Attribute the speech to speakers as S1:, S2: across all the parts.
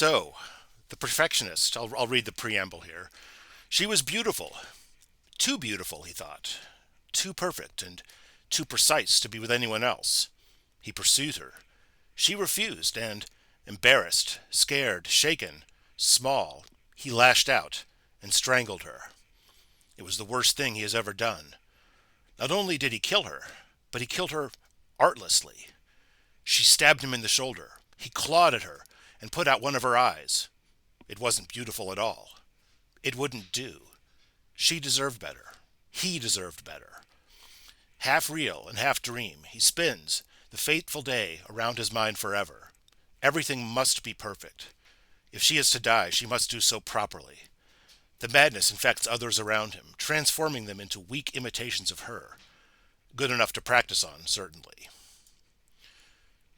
S1: So, the perfectionist, I'll read the preamble here. She was beautiful. Too beautiful, he thought. Too perfect and too precise to be with anyone else. He pursued her. She refused, and, embarrassed, scared, shaken, small, he lashed out and strangled her. It was the worst thing he has ever done. Not only did he kill her, but he killed her artlessly. She stabbed him in the shoulder. He clawed at her and put out one of her eyes. It wasn't beautiful at all. It wouldn't do. She deserved better. He deserved better. Half real and half dream, he spins the fateful day around his mind forever. Everything must be perfect. If she is to die, she must do so properly. The madness infects others around him, transforming them into weak imitations of her. Good enough to practice on, certainly.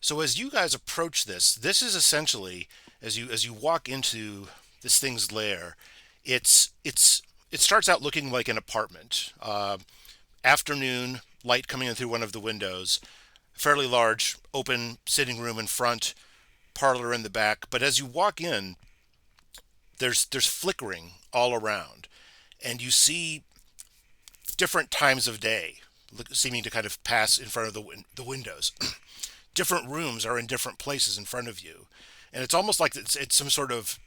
S1: So as you guys approach this, this is essentially as you walk into this thing's lair, it starts out looking like an apartment. Afternoon light coming in through one of the windows, fairly large open sitting room in front, parlor in the back. But as you walk in, there's flickering all around, and you see different times of day seeming to kind of pass in front of the windows. Different rooms are in different places in front of you, and it's almost like it's some sort of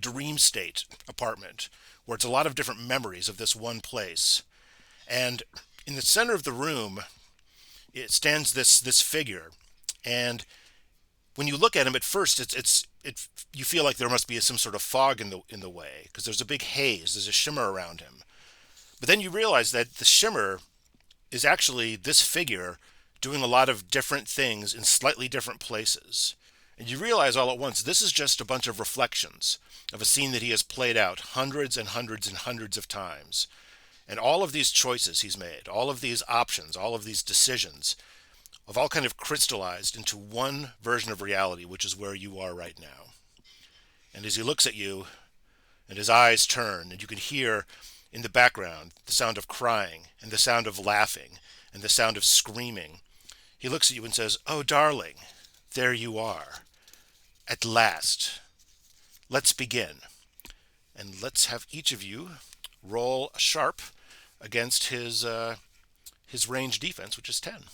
S1: dream state apartment where it's a lot of different memories of this one place. And in the center of the room, it stands this figure, and when you look at him at first, you feel like there must be some sort of fog in the way because there's a big haze, there's a shimmer around him. But then you realize that the shimmer is actually this figure doing a lot of different things in slightly different places. And you realize all at once this is just a bunch of reflections of a scene that he has played out hundreds and hundreds and hundreds of times. And all of these choices he's made, all of these options, all of these decisions have all kind of crystallized into one version of reality, which is where you are right now. And as he looks at you, and his eyes turn, and you can hear in the background the sound of crying, and the sound of laughing, and the sound of screaming, he looks at you and says, "Oh, darling, there you are. At last. Let's begin. And let's have each of you roll a sharp against his range defense, which is 10.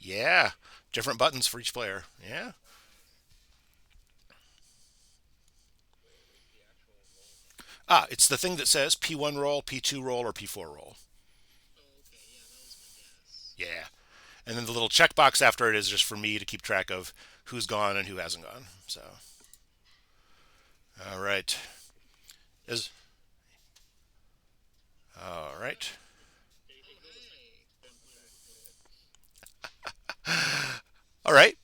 S1: Yeah, different buttons for each player. Yeah. It's the thing that says P1 roll, P2 roll, or P4 roll. Yeah. And then the little checkbox after it is just for me to keep track of who's gone and who hasn't gone. So, all right. Is all right. All right.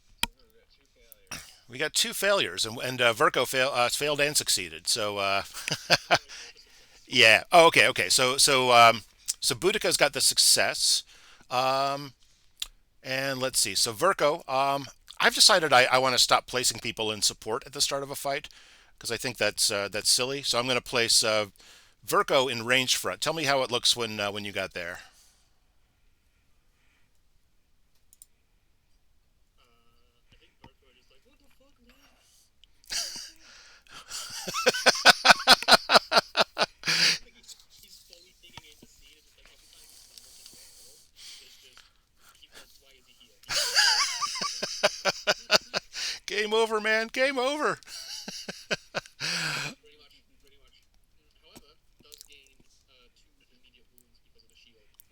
S1: We got two failures, and Verco failed and succeeded. So, yeah. Oh, okay, okay. So Boudica's got the success. Um, and let's see. So Verco, I've decided I want to stop placing people in support at the start of a fight because I think that's silly. So I'm going to place Verco in ranged front. Tell me how it looks when you got there. Game over, man. Game over.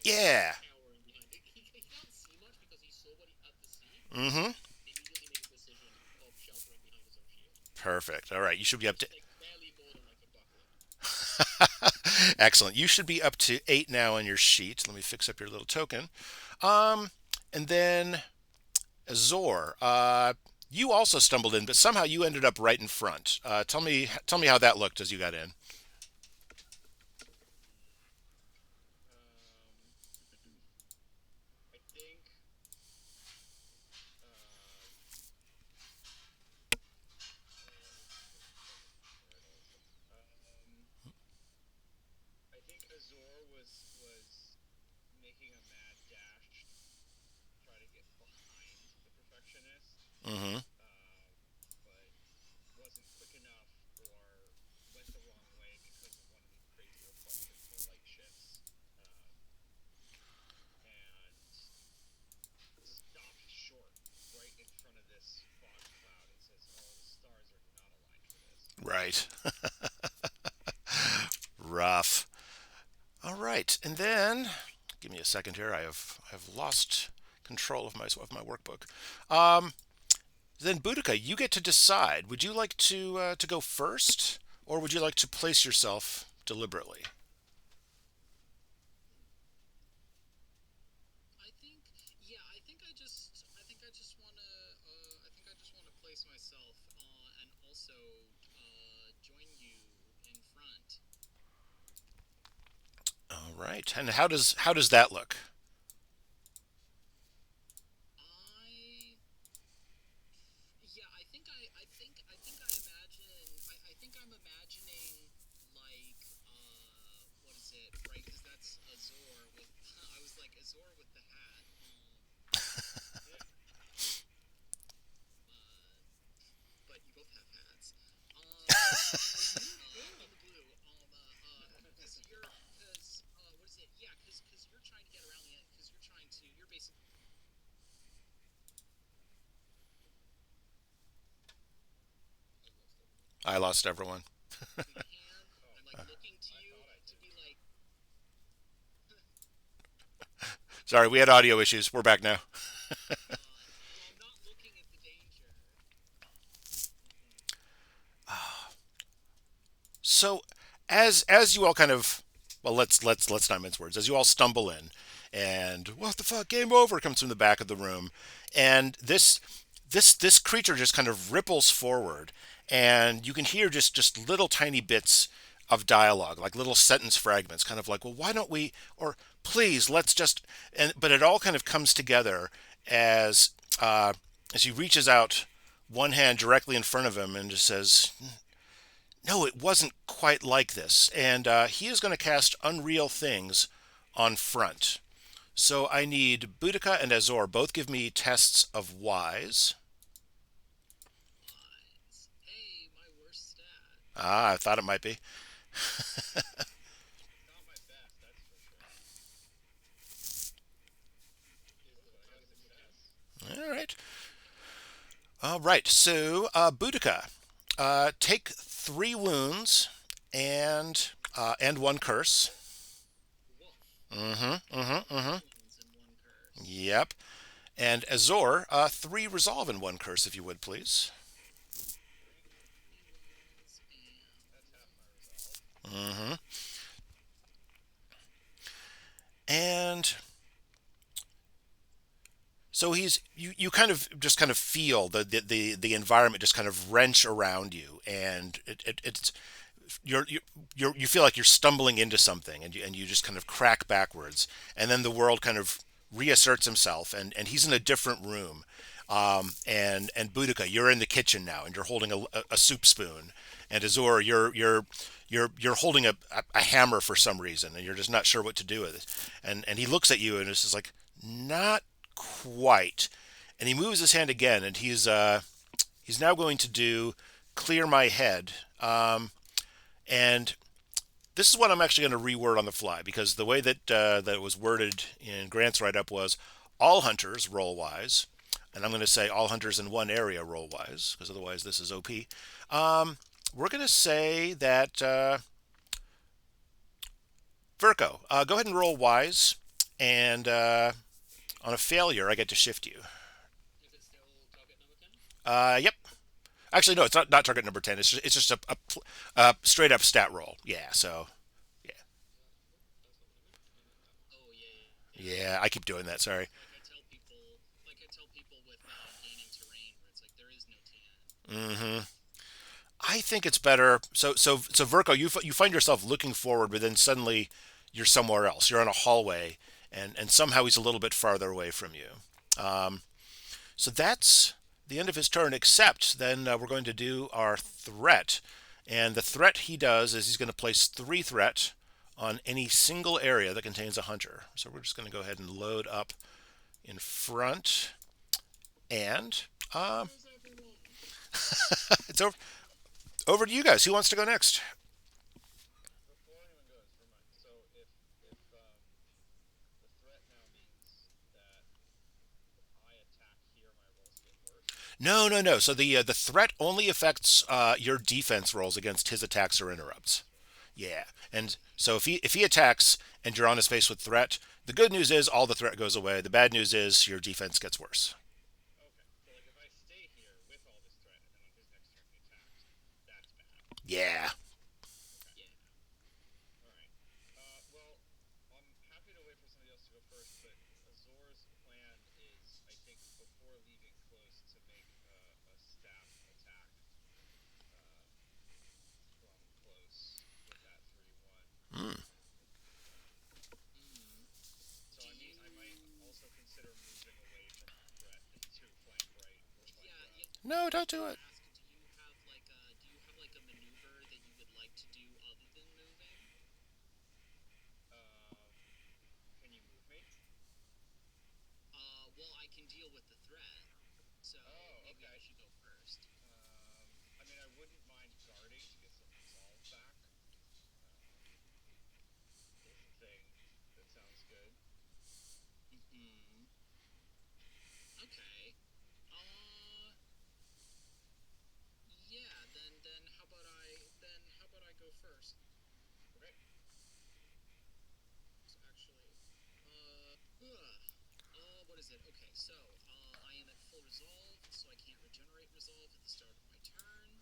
S1: Yeah. Mm-hmm. Perfect. All right. You should be up to excellent. You should be up to 8 now on your sheet. Let me fix up your little token. Um, and then Azor, you also stumbled in, but somehow you ended up right in front. Tell me how that looked as you got in. Mm-hmm. Right. Rough. All right, and then give me a second here. I have lost control of my workbook. Um, then Boudica, you get to decide. Would you like to go first, or would you like to place yourself deliberately? All right, and how does that look? I lost everyone. Sorry, we had audio issues. We're back now. So, as you all kind of, well, let's not mince words. As you all stumble in, and what the fuck, game over comes from the back of the room, and this creature just kind of ripples forward, and you can hear just little tiny bits of dialogue, like little sentence fragments, kind of like, well, why don't we, or please, let's just, and but it all kind of comes together as uh, as he reaches out one hand directly in front of him and just says, no, it wasn't quite like this. And he is going to cast Unreal Things on front. So I need Boudica and Azor both give me tests of Wise. Ah, I thought it might be. All right. All right. So, Boudica, take 3 wounds and 1 curse. Mm-hmm. Mm-hmm. Mm-hmm. Yep. And Azor, 3 resolve and 1 curse, if you would, please. Mm-hmm. And so you kind of just kind of feel the environment just kind of wrench around you, and it's you're, you feel like you're stumbling into something, and you just kind of crack backwards, and then the world kind of reasserts himself, and he's in a different room, and Boudica, you're in the kitchen now, and you're holding a soup spoon, and Azor, you're holding a hammer for some reason, and you're just not sure what to do with it, and he looks at you, and it's just like, not quite, and he moves his hand again, and he's now going to do clear my head. And this is what I'm actually going to reword on the fly, because the way that it was worded in Grant's write up was all hunters roll wise, and I'm going to say all hunters in one area roll wise, because otherwise this is OP. We're going to say that Virgo, go ahead and roll wise, and on a failure I get to shift you. Yep. Actually, no, it's not target number 10. It's just a straight up stat roll. Yeah. So yeah. Yeah, I keep doing that. Sorry. Mm-hmm. I think it's better. So Virgo, you find yourself looking forward, but then suddenly you're somewhere else. You're on a hallway, and somehow he's a little bit farther away from you. So that's the end of his turn. Except then we're going to do our threat, and the threat he does is he's going to place 3 threat on any single area that contains a hunter. So we're just going to go ahead and load up in front, And it's over to you guys. Who wants to go next? No, no, no. So the threat only affects your defense rolls against his attacks or interrupts. Yeah, and so if he attacks and you're on his face with threat, the good news is all the threat goes away. The bad news is your defense gets worse. Yeah. Mm. No, don't do it.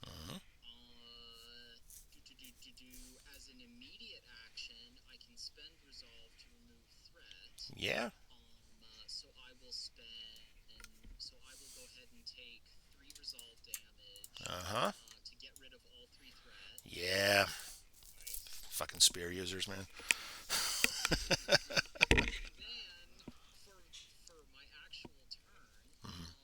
S1: Uh-huh. Yeah. Uh-huh. Yeah. Fucking spear users, man. Mhm.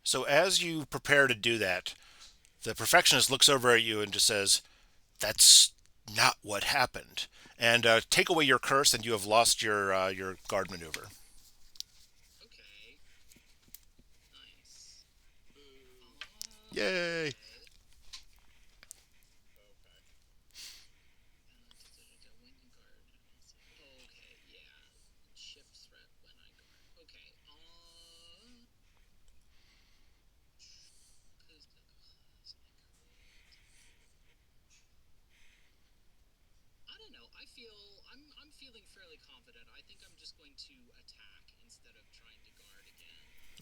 S1: So as you prepare to do that, the perfectionist looks over at you and just says, "That's not what happened." And take away your curse, and you have lost your guard maneuver. Yay!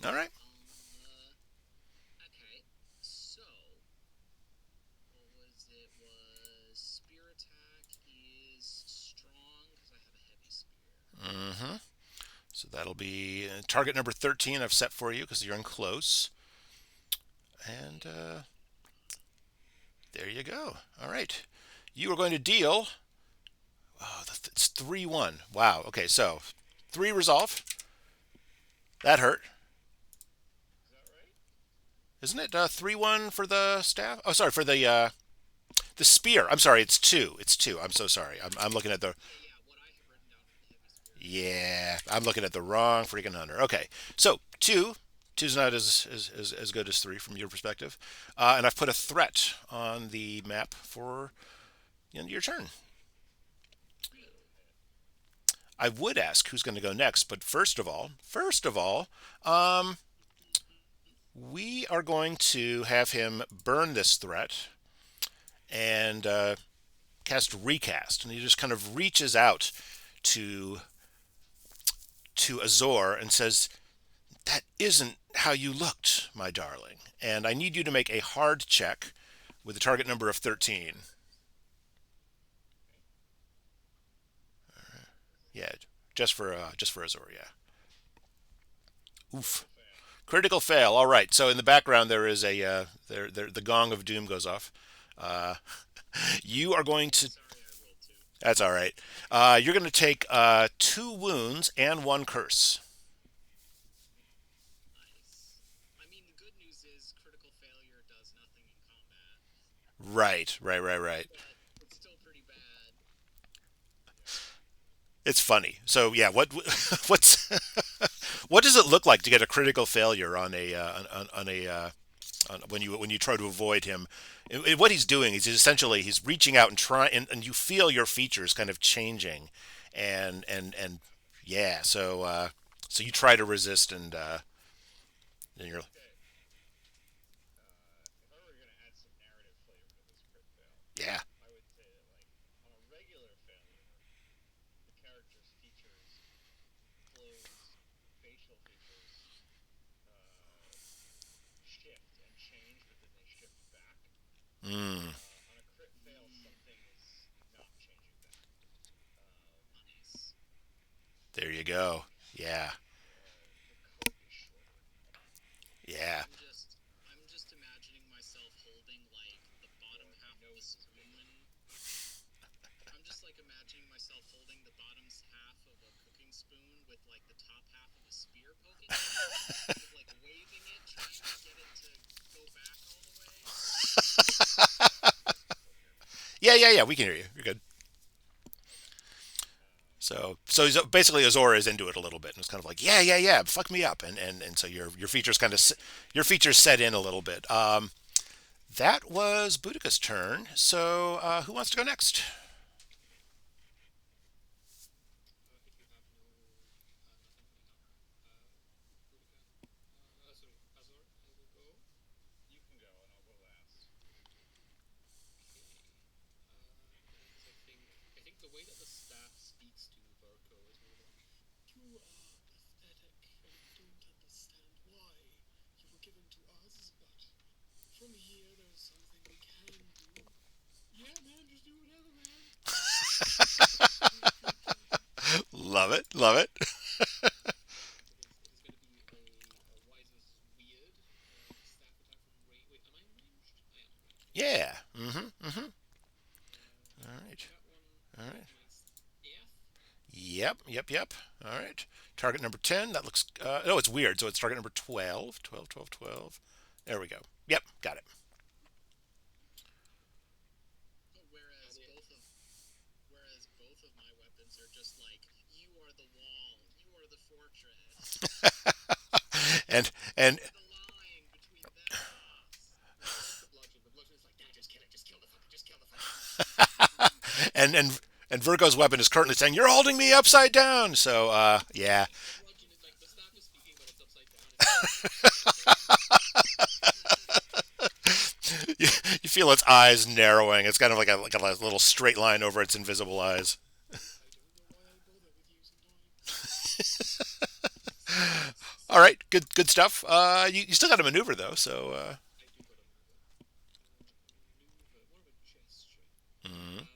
S1: All right. Mm-hmm. So that'll be target number 13 I've set for you because you're in close. And there you go. All right. You are going to deal. Oh, it's 3-1. Wow. Okay, so 3 resolve. That hurt. Isn't it 3-1 for the staff? Oh, sorry, for the spear. I'm sorry, it's 2. It's 2. I'm so sorry. I'm looking at the. Yeah, I'm looking at the wrong freaking hunter. Okay, so 2. Two's not as good as 3 from your perspective. And I've put a threat on the map for your turn. I would ask who's going to go next, but first of all, um, we are going to have him burn this threat and cast recast, and he just kind of reaches out to Azor and says, "That isn't how you looked, my darling, and I need you to make a hard check with a target number of 13." Yeah, just for Azor. Yeah. Oof. Critical fail. All right. So in the background there is a the gong of doom goes off. Uh, You are going to. That's all right. You're going to take two wounds and one curse. Right, right, right, right. It's funny. So yeah, what's what does it look like to get a critical failure on a on a when you try to avoid him? What he's doing is essentially he's reaching out and trying, and you feel your features kind of changing, and yeah. So you try to resist, and you're yeah. Mm, there you go. Yeah, yeah. Yeah, yeah, yeah. We can hear you. You're good. So he's basically Azora is into it a little bit, and it's kind of like, yeah, yeah, yeah, fuck me up, and so your features kind of your features set in a little bit. That was Boudica's turn. So who wants to go next? Love it, love it. Yeah. Mm-hmm. Mm-hmm. All right. All right. Yep. Yep. Yep. All right. Target number 10. That looks. Oh, it's weird. So it's target number 12. 12. 12. 12. There we go. Yep. Got it. And and and Virgo's weapon is currently saying, "You're holding me upside down." So yeah. you, you feel its eyes narrowing. It's kind of like a little straight line over its invisible eyes. All right, good stuff. You still got to maneuver though, so mm.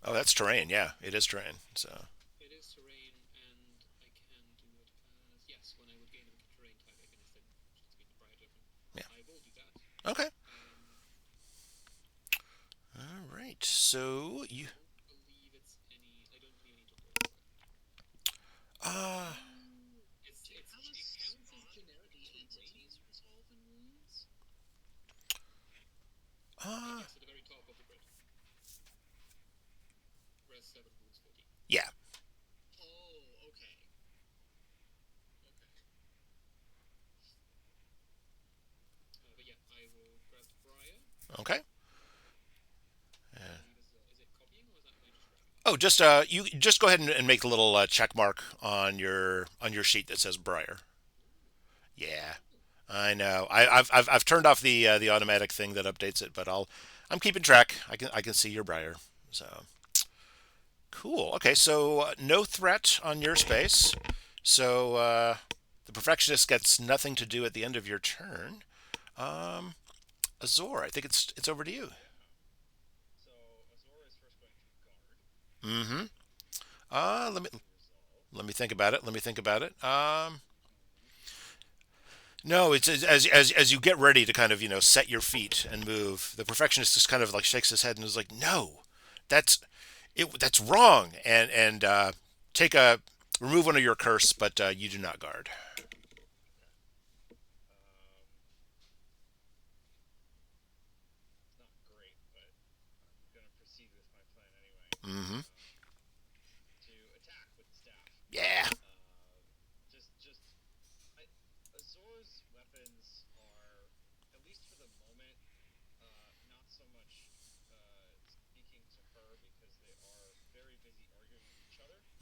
S1: Oh, that's terrain. Yeah, it is terrain. So yeah. Okay. All right. So you uh uh yeah. Okay. Uh, oh, just you just go ahead and make a little check mark on your sheet that says Briar. Yeah. I know. I've turned off the automatic thing that updates it, but I'm keeping track. I can see your Briar. So cool. Okay, so no threat on your space. So the perfectionist gets nothing to do at the end of your turn. Um, Azor, I think it's over to you. Mm-hmm. Let me. Let me think about it. Let me think about it. No, it's as you get ready to kind of set your feet and move. The perfectionist just kind of like shakes his head and is like, "No, that's That's wrong." And take a remove one of your curse, but you do not guard. Mm-hmm. Yeah.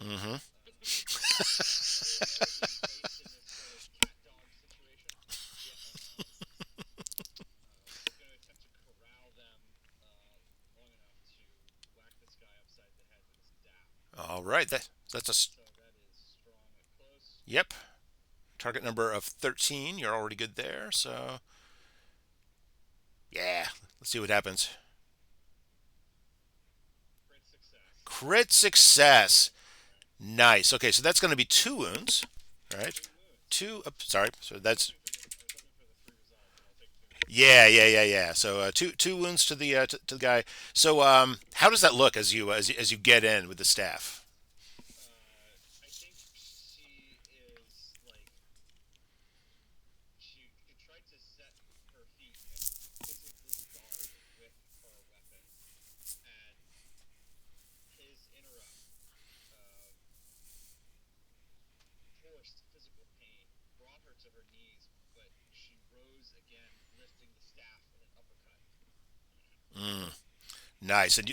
S1: Mm-hmm. All right. That's yep. Target number of 13. You're already good there. So yeah. Let's see what happens. Crit success. Nice. Okay, so that's going to be two wounds. All right. Two. Sorry. So that's yeah. So two wounds to to the guy. So how does that look as you get in with the staff? Mm, nice. And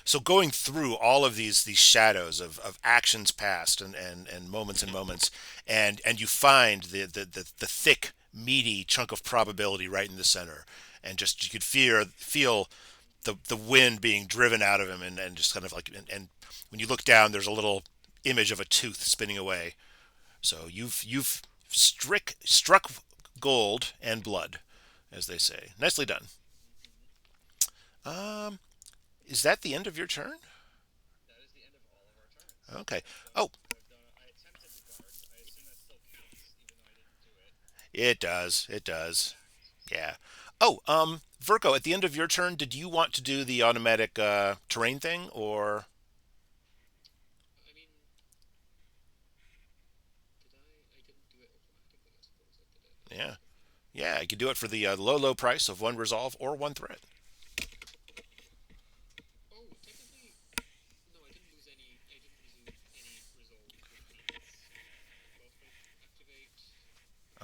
S1: so going through all of these shadows of actions past and moments and moments, and you find the thick meaty chunk of probability right in the center, and just you could feel the wind being driven out of him, and just kind of like and when you look down, there's a little image of a tooth spinning away. So you've struck gold and blood, as they say. Nicely done. Um, is that the end of your turn? Okay. Oh, it does. It does. Yeah. Oh, Virgo, at the end of your turn, did you want to do the automatic terrain thing, or yeah, yeah, you could do it for the low price of one resolve or one threat.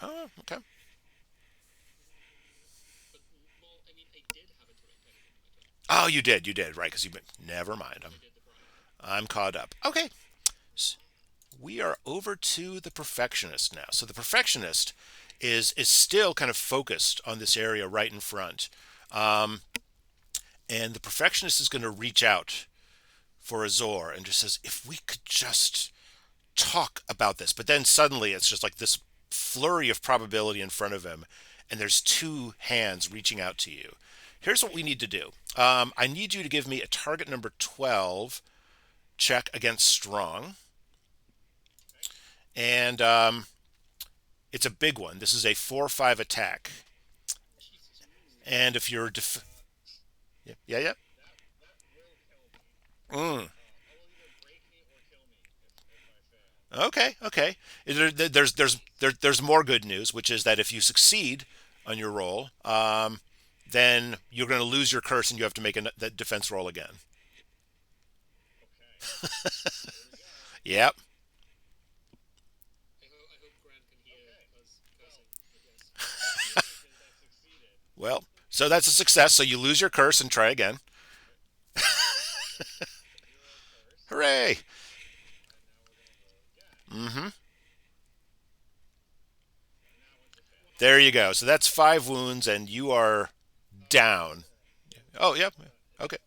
S1: Oh, okay. Oh, you did, right? Because you never mind. I'm caught up. Okay, we are over to the perfectionist now. So the perfectionist is still kind of focused on this area right in front, um, and the perfectionist is going to reach out for Azor and just says, "If we could just talk about this," but then suddenly it's just like this flurry of probability in front of him, and there's two hands reaching out to you. Here's what we need to do. I need you to give me a target number 12 check against strong, and it's a big one. This is a 4-5 attack. And if you're yeah, yeah. Mm. Okay, okay. There's more good news, which is that if you succeed on your roll, then you're going to lose your curse and you have to make a defense roll again. Yep. Well, so that's a success. So you lose your curse and try again. Hooray! Mm-hmm. There you go. So that's 5 wounds, and you are down. Oh, yep. Okay.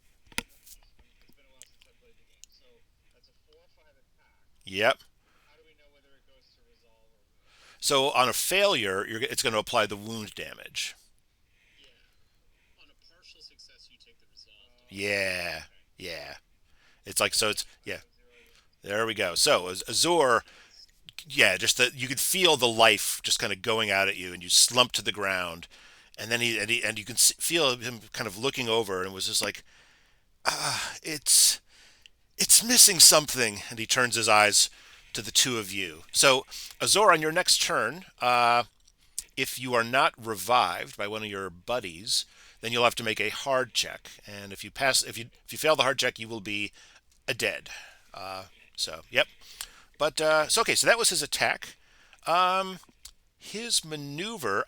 S1: Yep. So on a failure, it's going to apply the wound damage. Yeah. Yeah. It's like so. It's yeah. There we go. So Azor, yeah, just that you could feel the life just kind of going out at you, and you slump to the ground, and then and you can feel him kind of looking over, and it was just like, it's it's missing something, and he turns his eyes to the two of you. So Azor, on your next turn, if you are not revived by one of your buddies, then you'll have to make a hard check, and if you fail the hard check, you will be a dead. So yep. But so okay, so that was his attack. His maneuver,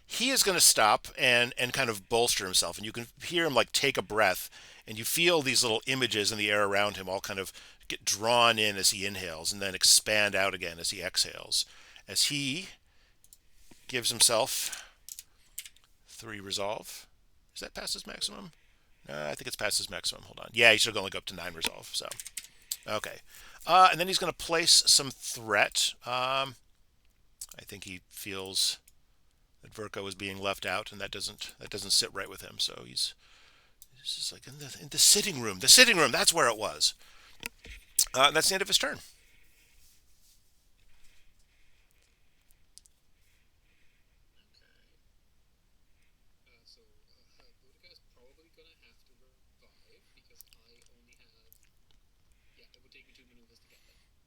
S1: he is going to stop and kind of bolster himself, and you can hear him like take a breath, and you feel these little images in the air around him all kind of get drawn in as he inhales, and then expand out again as he exhales, as he gives himself 3 resolve. Is that past his maximum? I think it's past his maximum. Hold on. Yeah, he should only go up to 9 resolve. So okay, and then he's going to place some threat. I think he feels that Verko is being left out, and that doesn't sit right with him. So he's just like in the sitting room. The sitting room. That's where it was. And that's the end of his turn.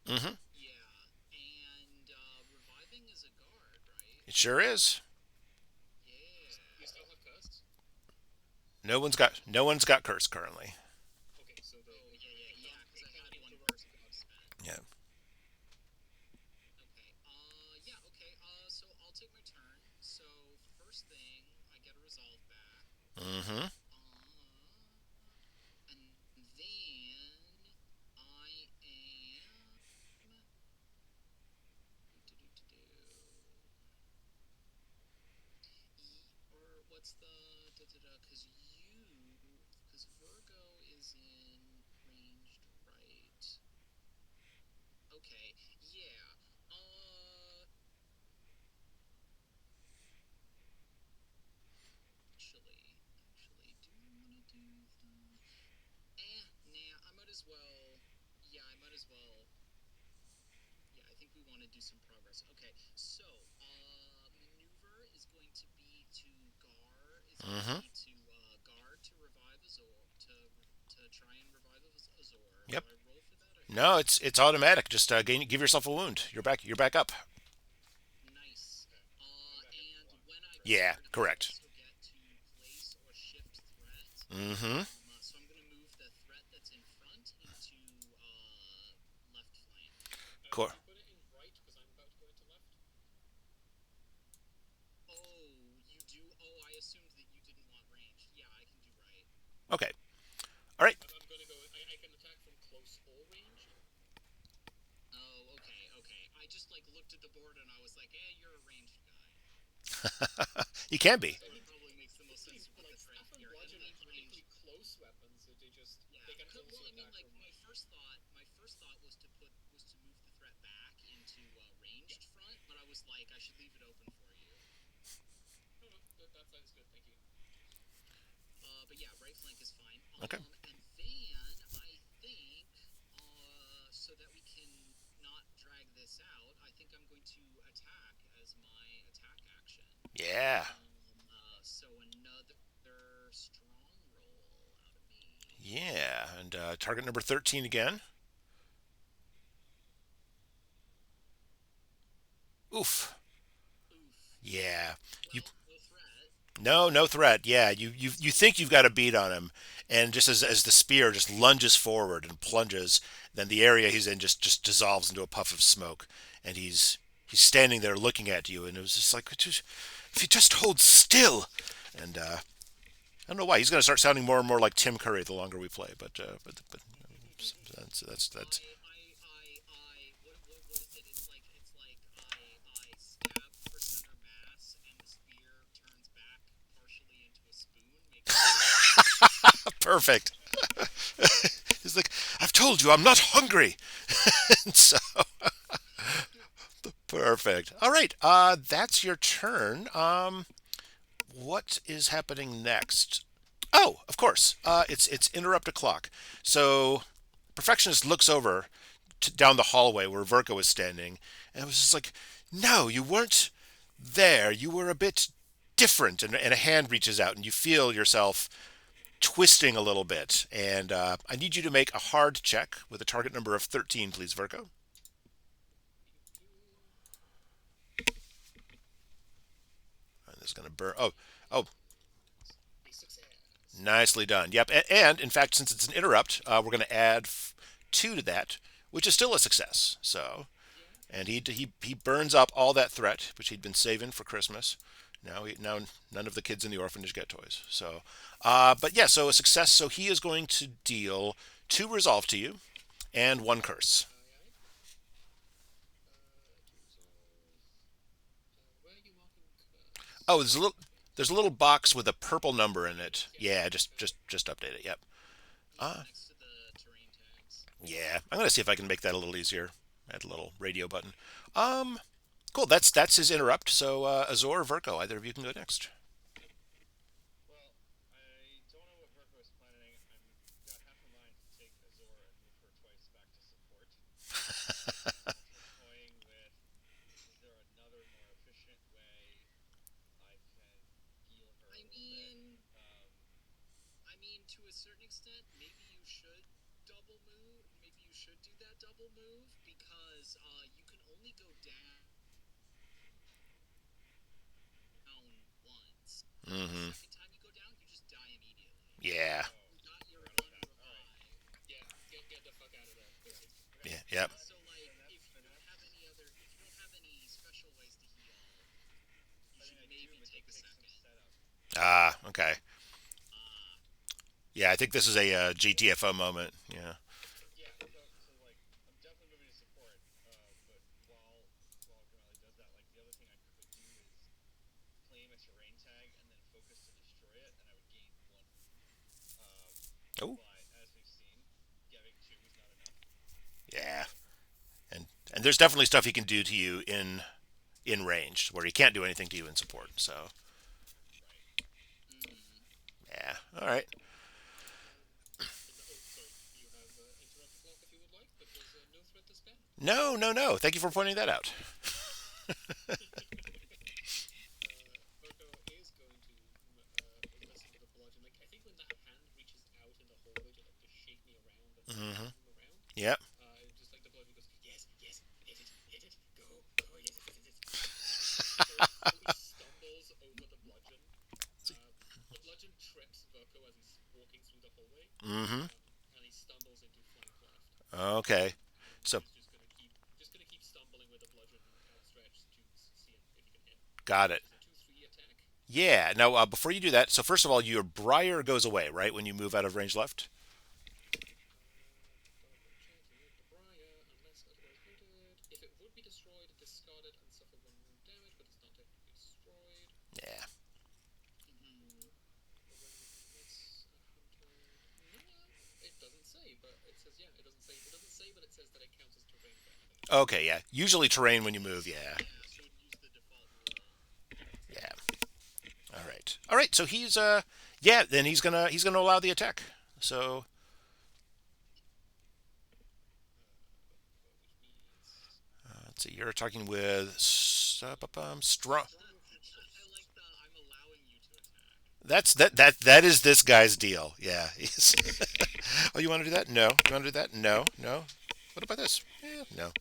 S1: Mm-hmm. It sure is. No one's got curse currently. Yeah. Mm-hmm. Mm-hmm. Yep. No, it's automatic. Just give yourself a wound. You're back up. Yeah, correct. Mm-hmm. Cor- okay. All right. He can be. Okay. Yeah. Yeah. And target number 13 again. Oof. Yeah. You no threat. Yeah. You think you've got a beat on him, and just as the spear just lunges forward and plunges, then the area he's in just dissolves into a puff of smoke, and he's standing there looking at you, and it was just like, if you just hold still, and I don't know why he's going to start sounding more and more like Tim Curry the longer we play, but that's perfect. He's like, I've told you I'm not hungry. And so perfect. All right, that's your turn. What is happening next? Oh, of course. It's interrupt a clock. So Perfectionist looks over, down the hallway where Verka was standing, and it was just like, no, you weren't there. You were a bit different, and a hand reaches out, and you feel yourself twisting a little bit. And I need you to make a hard check with a target number of 13, please, Verka. And this is going to burn. Oh, nicely done. Yep. And in fact, since it's an interrupt, we're going to add two to that, which is still a success. So, and he burns up all that threat, which he'd been saving for Christmas. Now none of the kids in the orphanage get toys. So, but yeah, so a success. So he is going to deal two resolve to you and one curse. Oh, there's a little box with a purple number in it. Yeah, just update it. Yep. Uh, yeah, I'm gonna see if I can make that a little easier. Add a little radio button. Um, cool. That's his interrupt. So Azor or Verko, either of you can go next. Mm-hmm. Yeah. Yeah. Yep. Ah. Okay. Yeah, I think this is a GTFO moment. Yeah. Oh. Yeah. And there's definitely stuff he can do to you in range where he can't do anything to you in support. So yeah. All right. No, no, no. Thank you for pointing that out. Mm-hmm. Yep. Mm-hmm. Okay. So got it. Yeah. Now, before you do that, so first of all, your Briar goes away, right, when you move out of range left? Yeah. Okay, yeah. Usually terrain when you move, yeah. Yeah. All right. All right, so he's yeah, then he's gonna allow the attack. So let's see, you're talking with strong. That is this guy's deal. Yeah. Oh, you want to do that? No. You want to do that? No. No. What about this? Yeah, no.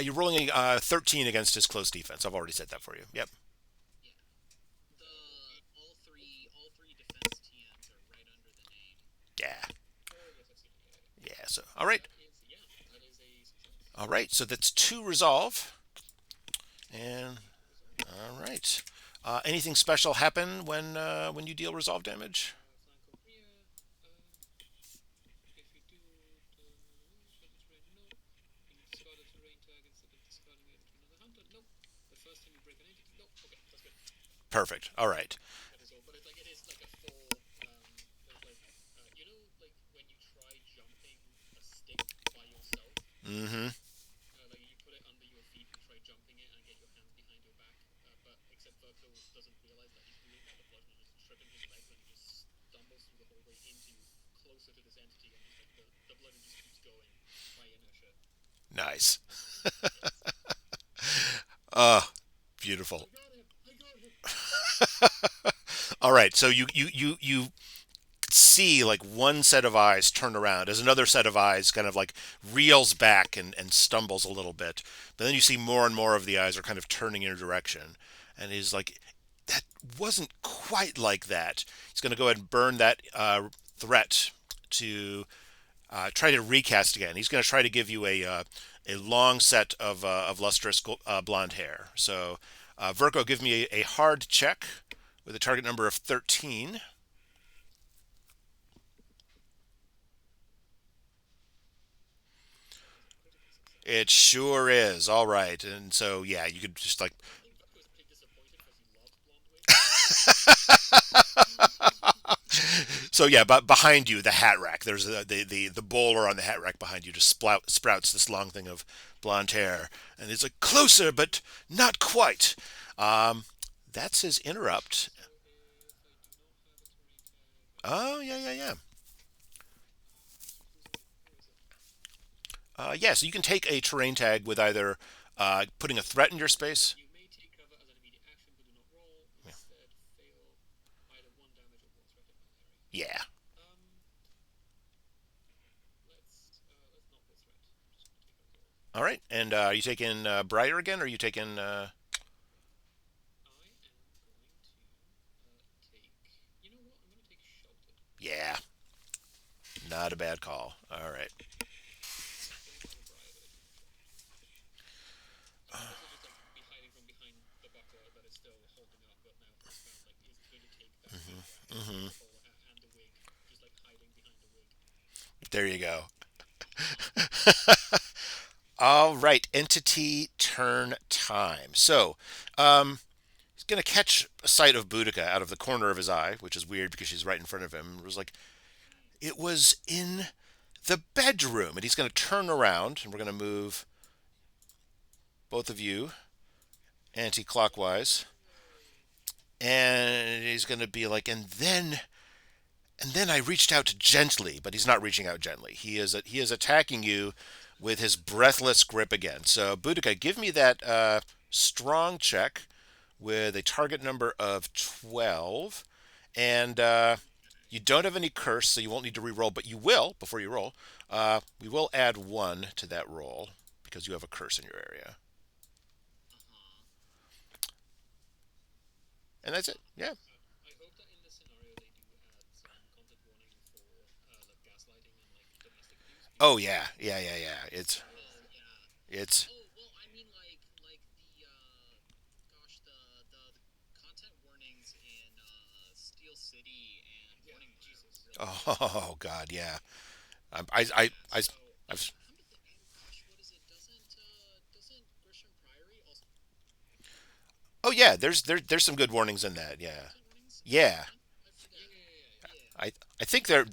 S1: You're rolling a 13 against his close defense. I've already said that for you. Yep. Yeah. Yeah. So all right. All right. So that's two resolve. And all right. Anything special happen when you deal resolve damage? Perfect. All right. Mm-hmm. Nice. Uh, beautiful. All right, so you see like one set of eyes turn around as another set of eyes kind of like reels back and stumbles a little bit. But then you see more and more of the eyes are kind of turning in your direction. And he's like, that wasn't quite like that. He's going to go ahead and burn that threat to try to recast again. He's going to try to give you a long set of lustrous blonde hair. So, Virgo, give me a hard check with a target number of 13. It sure is. All right. And so, yeah, you could just like. So, yeah, but behind you, the hat rack, there's the bowler on the hat rack behind you just sprouts this long thing of blonde hair. And it's like, closer, but not quite. Um, that's his interrupt. Oh, yeah, yeah, yeah. Yeah, so you can take a terrain tag with either putting a threat in your space. Yeah. All right. And are you taking Briar again, or are you taking? Yeah, not a bad call. All right. Hmm. There you go. All right. Entity turn time. So, he's gonna catch a sight of Boudica out of the corner of his eye, which is weird because she's right in front of him. It was like it was in the bedroom, and he's gonna turn around, and we're gonna move both of you anti-clockwise, and he's gonna be like, and then I reached out gently, but he's not reaching out gently. He is attacking you with his breathless grip again. So Boudica, give me that strong check with a target number of 12, and you don't have any curse, so you won't need to re-roll, but you will before you roll. We will add one to that roll because you have a curse in your area, and that's it. Yeah. Oh yeah, yeah, yeah, yeah. It's oh god, yeah. I I've, oh yeah. There's some good warnings in that. Yeah, yeah. I think they're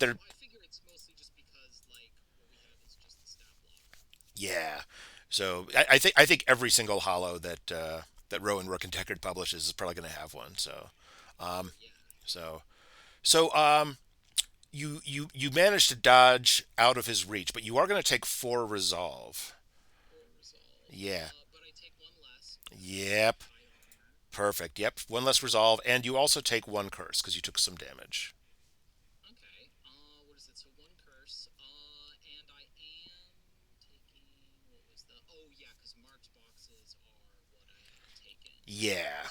S1: yeah. So I think every single hollow that Rowan Rook and Deckard publishes is probably going to have one. Um, so so you managed to dodge out of his reach, but you are going to take four resolve. Yeah. Yep. Perfect. Yep. One less resolve, and you also take one curse because you took some damage. Yeah.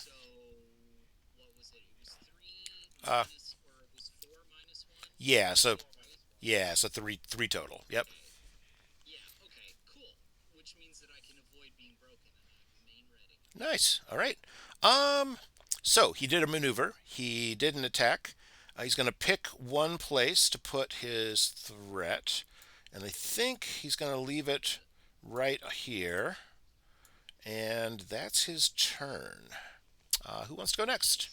S1: Uh, yeah. So yeah. So three total. Yep. Nice. All right. Um. So he did a maneuver. He did an attack. He's going to pick one place to put his threat, and I think he's going to leave it right here. And that's his turn. Who wants to go next?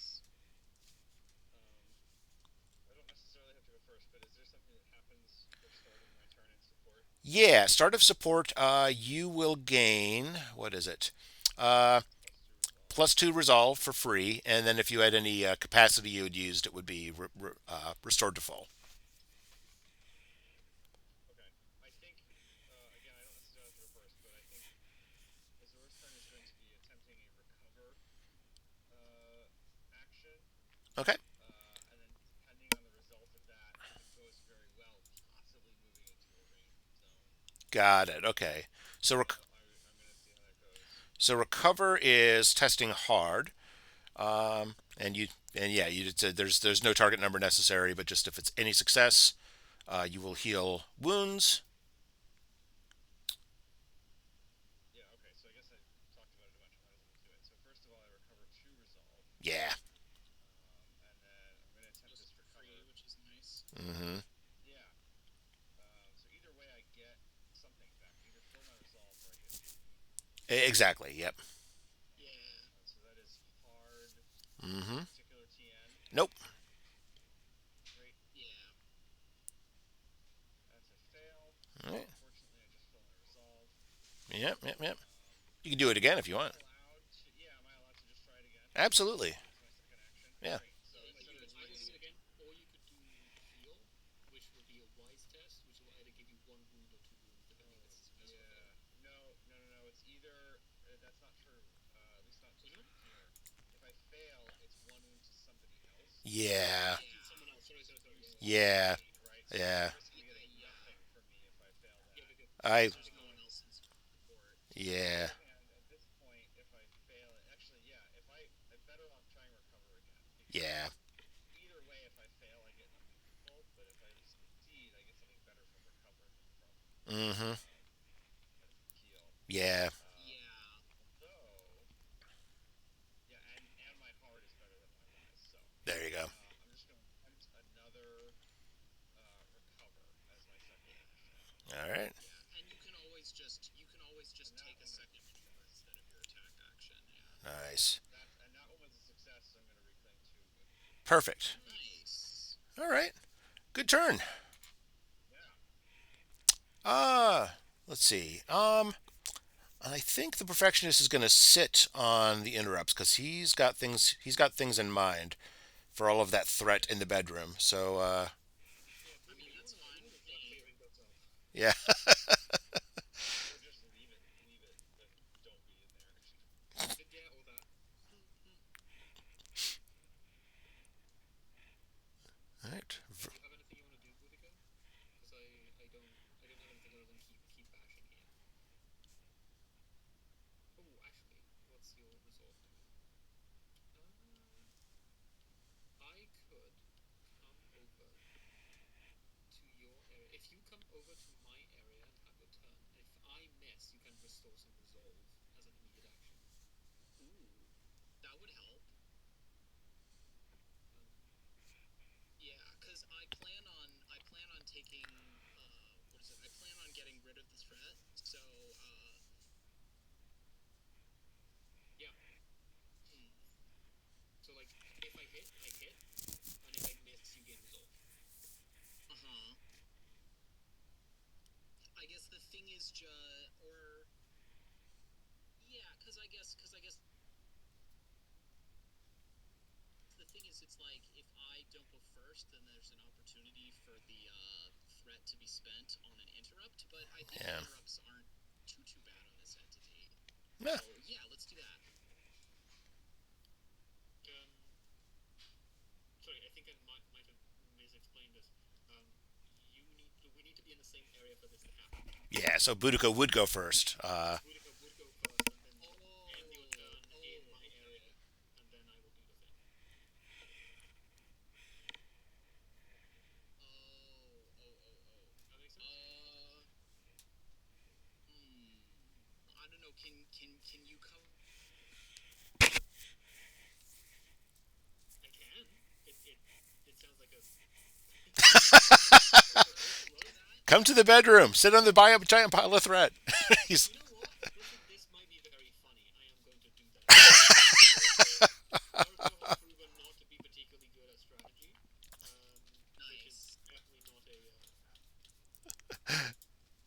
S1: Yeah, start of support. You will gain what is it? Uh, +2 resolve for free, and then if you had any capacity you had used, it would be restored to full. Okay. Got it. Okay. So so recover is testing hard. And you and yeah, you said there's no target number necessary, but just if it's any success, you will heal wounds. Yeah. Mm-hmm. Exactly. Yep. Mm-hmm. Nope. All right. Yep. Yep. Yep. You can do it again if you want. Absolutely. Yeah. Yeah. Yeah. Yeah. I. Yeah. Yeah. Mm-hmm. Yeah. There you go. All right. Nice. Perfect. All right. Good turn. Uh, let's see. I think the perfectionist is going to sit on the interrupts because he's got things. He's got things in mind for all of that threat in the bedroom. So, yeah. All right. Yeah. Yeah. Yeah. So Boudica would go first. Come to the bedroom. Sit on the giant pile of threat. He's.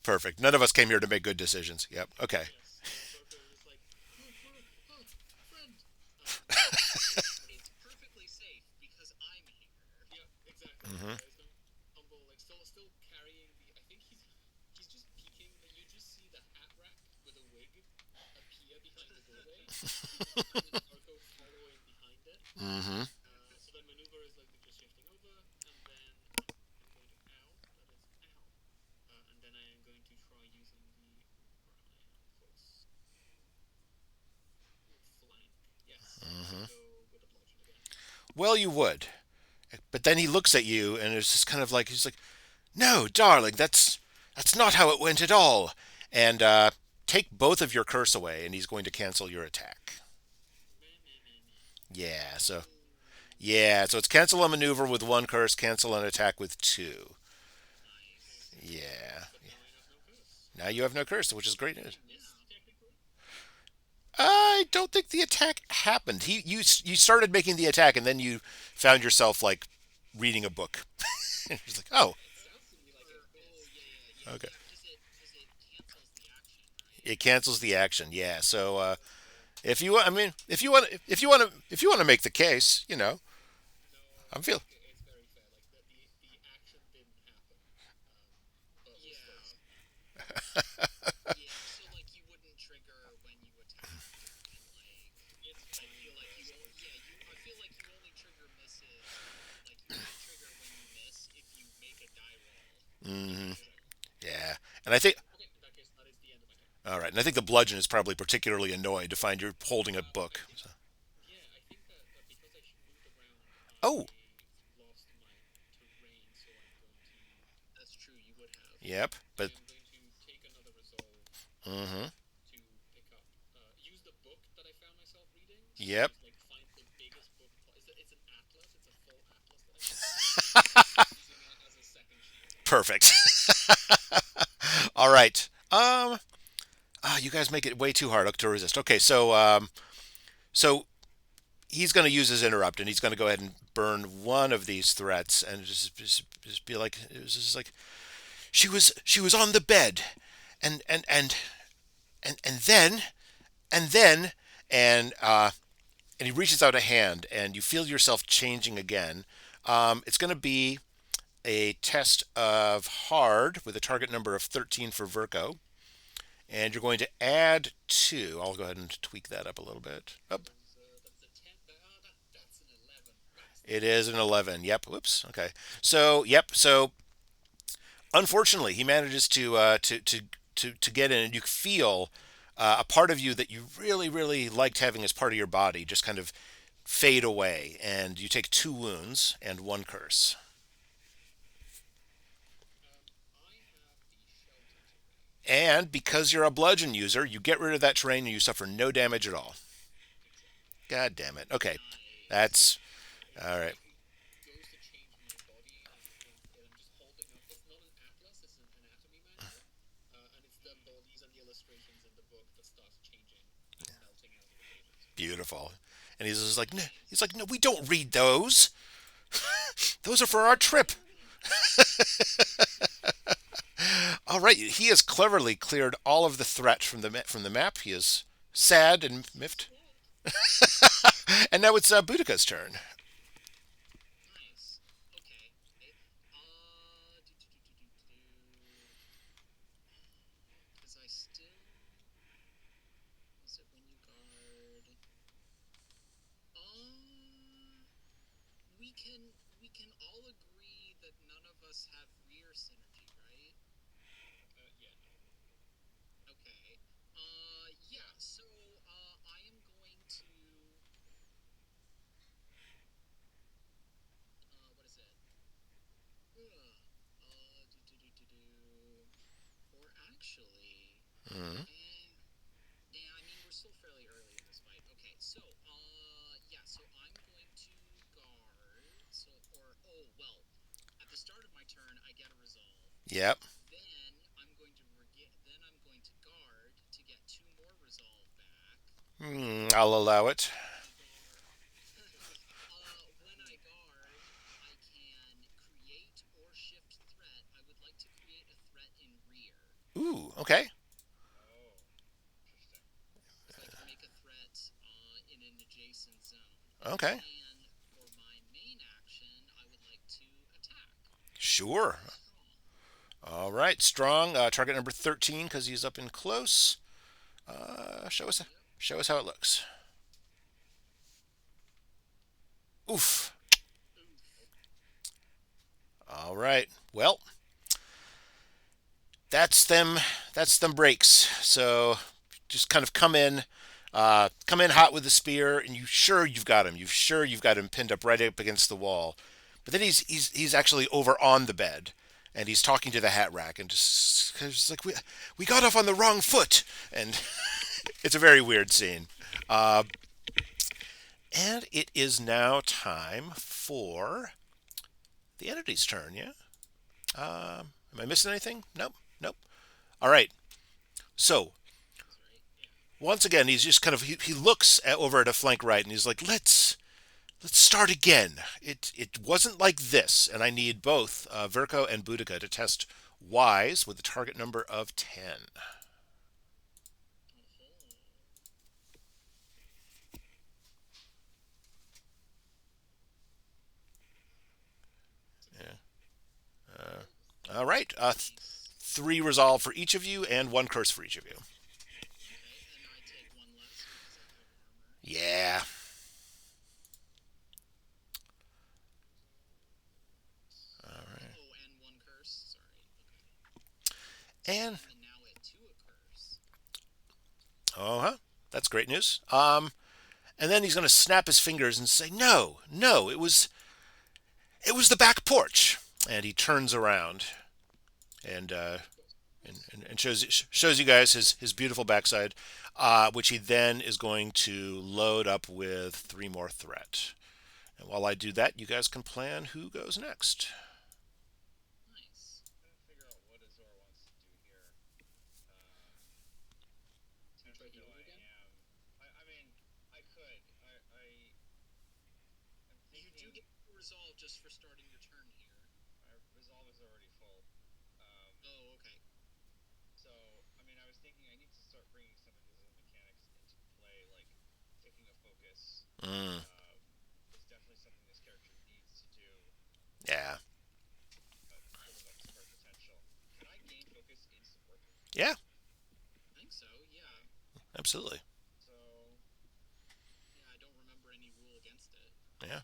S1: Perfect. None of us came here to make good decisions. Yep. Okay. Hmm. Hmm. Well, you would. But then he looks at you and it's just kind of like, he's like, no, darling, that's not how it went at all. And take both of your curse away, and he's going to cancel your attack. Yeah, so it's cancel a maneuver with one curse, cancel an attack with two. Yeah. Now you have no curse, which is great news. I don't think the attack happened. You started making the attack, and then you found yourself like reading a book. It's like, oh, okay. It cancels the action. Yeah. So if you, I mean, if you want to make the case, I'm feel. Hmm. Yeah, and I think all right, and I think the bludgeon is probably particularly annoyed to find you're holding a book. So. Oh, yep, but mm-hmm, yep, perfect. All right. You guys make it way too hard to resist. Okay, so he's going to use his interrupt, and he's going to go ahead and burn one of these threats, and just be like, it was just like she was on the bed, and and and and then and then and and he reaches out a hand, and you feel yourself changing again. It's going to be a test of hard with a target number of 13 for Virgo, and you're going to add two. I'll go ahead and tweak that up a little bit. Up. It is an 11. Yep. Whoops. Okay. So, yep. So, unfortunately, he manages to get in, and you feel a part of you that you really, really liked having as part of your body just kind of fade away, and you take two wounds and one curse. And because you're a bludgeon user, you get rid of that terrain and you suffer no damage at all. God damn it. Okay. That's all right. Beautiful. And he's just like, no, he's like, no, we don't read those. Those are for our trip. All right. He has cleverly cleared all of the threat from the map. He is sad and miffed. And now it's Boudica's turn. Mm-hmm. Yep. I'll allow it. Ooh. Okay. Okay. Sure. All right. Strong. Target number 13 because he's up in close. Show us how it looks. Oof. All right. Well, that's them. That's them breaks. So just kind of come in. Come in hot with the spear, and you sure you've got him. You sure you've got him pinned up right up against the wall. But then he's actually over on the bed, and he's talking to the hat rack, and just like we got off on the wrong foot, and it's a very weird scene. Uh, and it is now time for the entity's turn. Yeah. Am I missing anything? Nope. Nope. All right. So once again, he's just kind of he looks over at a flank right, and he's like, let's start again. It wasn't like this, and I need both Verko and Boudica to test wise with a target number of 10. Yeah. All right. Three resolve for each of you, and one curse for each of you. Yeah. All right. And oh, huh. That's great news. And then he's going to snap his fingers and say, "No, no, it was the back porch." And he turns around and and shows you guys his beautiful backside, which he then is going to load up with three more threat. And while I do that, you guys can plan who goes next. Mm, yeah, yeah, absolutely. Yeah.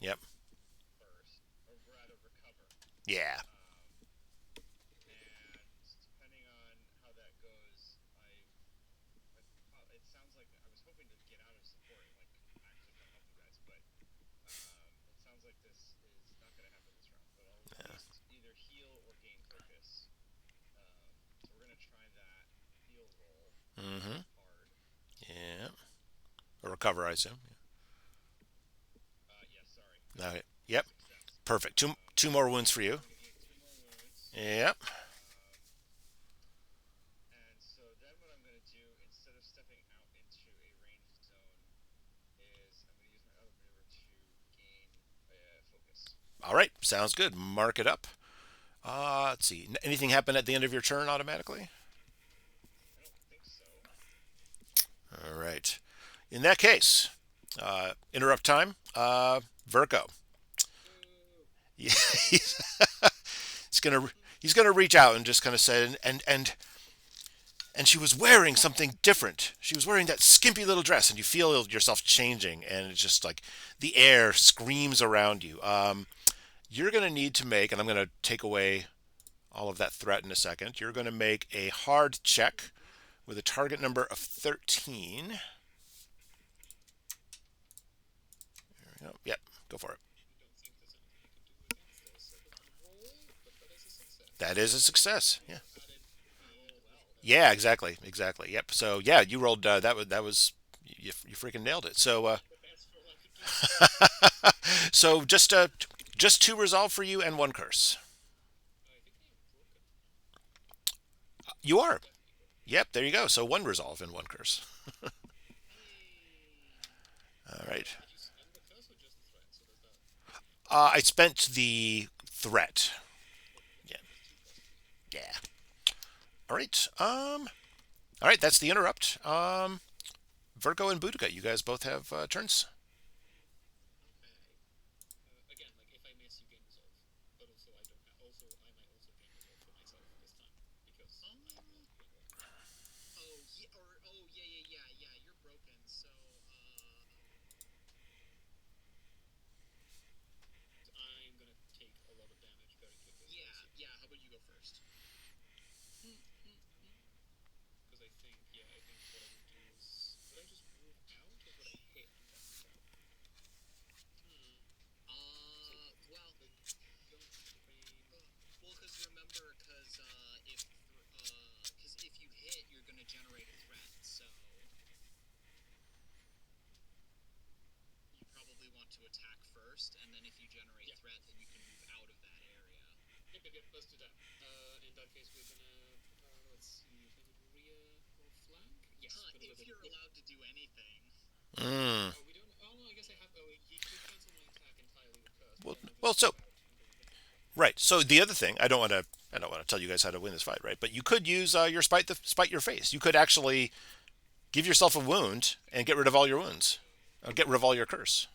S1: Yep. Yeah. Mm-hmm. Yeah. Or recover, I assume. Okay. Yep. Perfect. Two more wounds for you. Yep. All right. Sounds good. Mark it up. Let's see. Anything happen at the end of your turn automatically? All right. In that case, interrupt time. Virgo. Yeah, he's gonna he's gonna reach out and just kind of say, and she was wearing something different. She was wearing that skimpy little dress, and you feel yourself changing, and it's just like the air screams around you. You're gonna need to make, and I'm gonna take away all of that threat in a second. You're gonna make a hard check with a target number of 13. Yep, go for it. That is a success. Yeah. Yeah, exactly, exactly. Yep. So yeah, you rolled that was you freaking nailed it. So just two resolve for you and one curse. You are. Yep, there you go. So one resolve and one curse. All right. I spent the threat. Yeah. Yeah. All right. All right. That's the interrupt. Virgo and Boudica, you guys both have turns. Mm. Well, right. So the other thing, I don't want to tell you guys how to win this fight, right? But you could use your spite your face. You could actually give yourself a wound and get rid of all your wounds, or get rid of all your curse.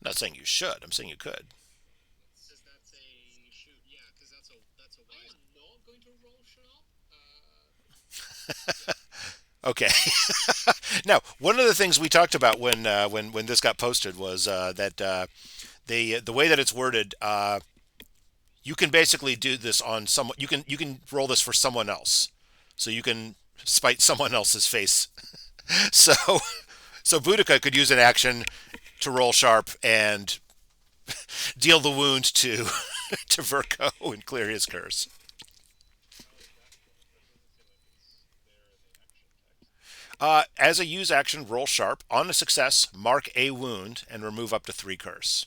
S1: I'm not saying you should. I'm saying you could. Okay. Now, one of the things we talked about when this got posted was that the way that it's worded, you can basically do this on someone. You can roll this for someone else, so you can spite someone else's face. So so Boudica could use an action to roll sharp and deal the wound to to Verko and clear his curse. As a use action, roll sharp. On a success, mark a wound and remove up to three curse.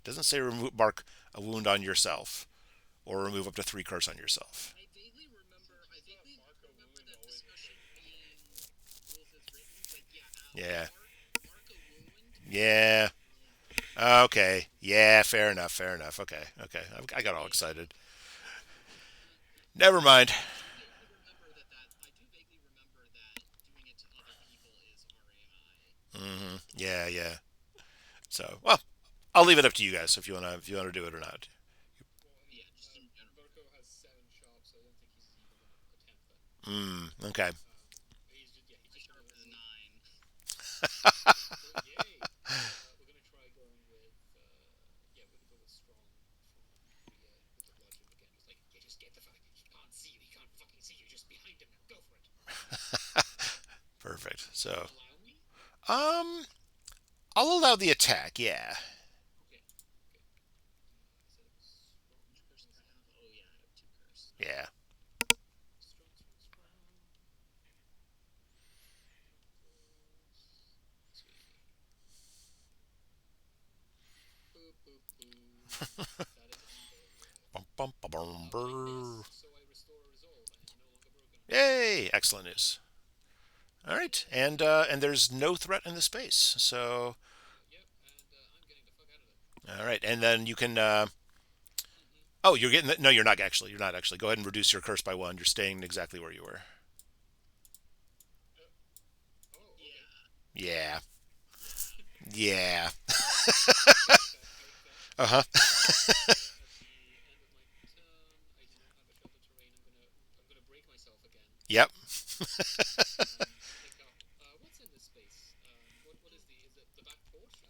S1: Doesn't say mark a wound on yourself or remove up to three curse on yourself. Yeah. Yeah. Okay. Yeah. Fair enough. Fair enough. Okay. Okay. I got all excited. Never mind. Yeah. Yeah. So, well, I'll leave it up to you guys if you wanna do it or not. Okay. Perfect. So, um, I'll allow the attack. Yeah. Yeah. Bum, bum, bum, bum, brr. Yay! Excellent news. All right, and there's no threat in the space. So, all right, and then you can. Oh, you're getting. No, you're not actually. You're not actually. Go ahead and reduce your curse by one. You're staying exactly where you were. Yeah. Yeah. Uh huh. Yep.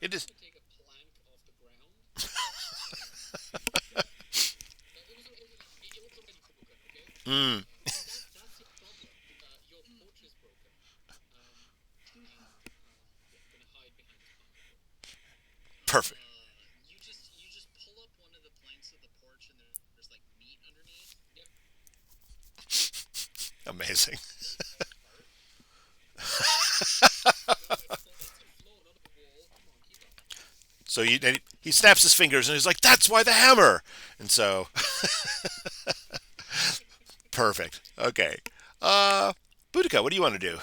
S1: It is. Mm, perfect. Amazing. So he snaps his fingers and he's like, "That's why the hammer." And so, perfect. Okay. Uh, Boudica, what do you want to do?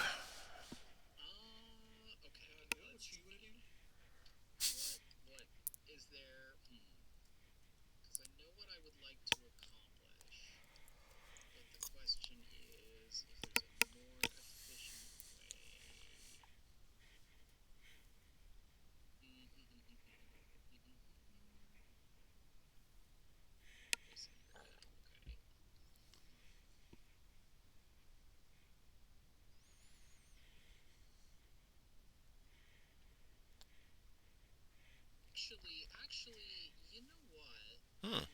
S1: Hmm.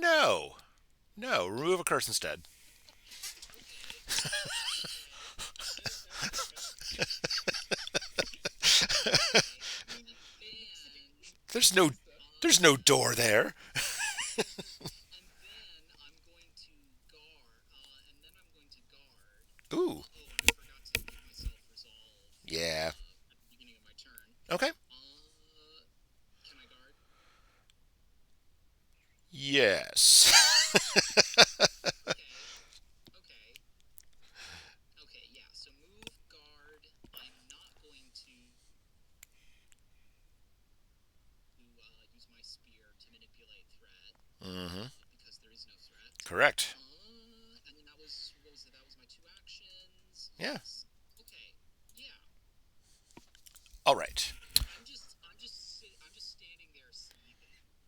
S1: No, no. Remove a curse instead. There's no there's no door there. Ooh. Yeah. Okay. Yes. Hmm. Correct. Yeah. All right.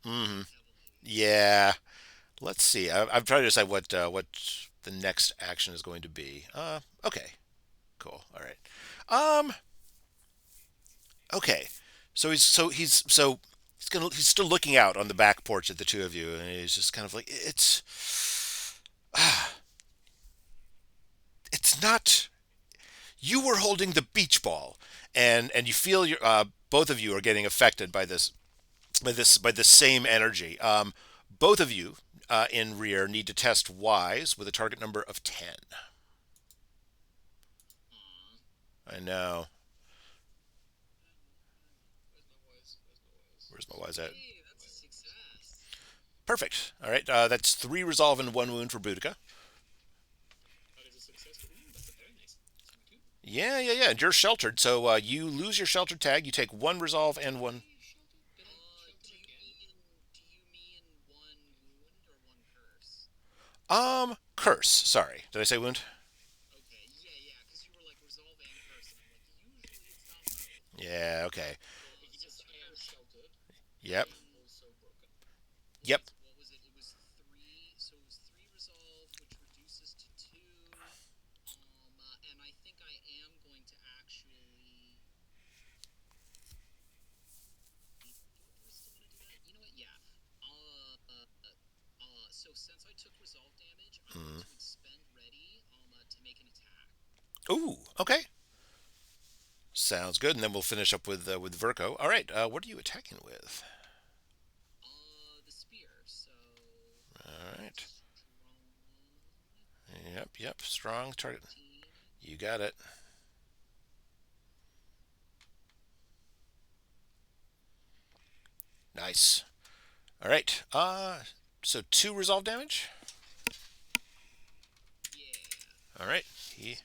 S1: Hmm. Yeah. Let's see. I'm trying to decide what the next action is going to be. Okay. Cool. All right. Um. Okay. He's still looking out on the back porch at the two of you, and he's just kind of like it's not. You were holding the beach ball, and you feel both of you are getting affected by this same energy. Both of you in rear need to test wise with a target number of 10. I know. Where's my wise at? Perfect. All right. That's three resolve and one wound for Boudica. Yeah, yeah, yeah. And you're sheltered, so you lose your shelter tag. You take one resolve and one curse. Sorry, did I say wound? Yeah. Okay. Yep. Yep. Mm. Ooh. Okay. Sounds good. And then we'll finish up with Verko. All right. What are you attacking with? All right. Yep. Yep. Strong target. You got it. Nice. All right. So two resolve damage. All right. He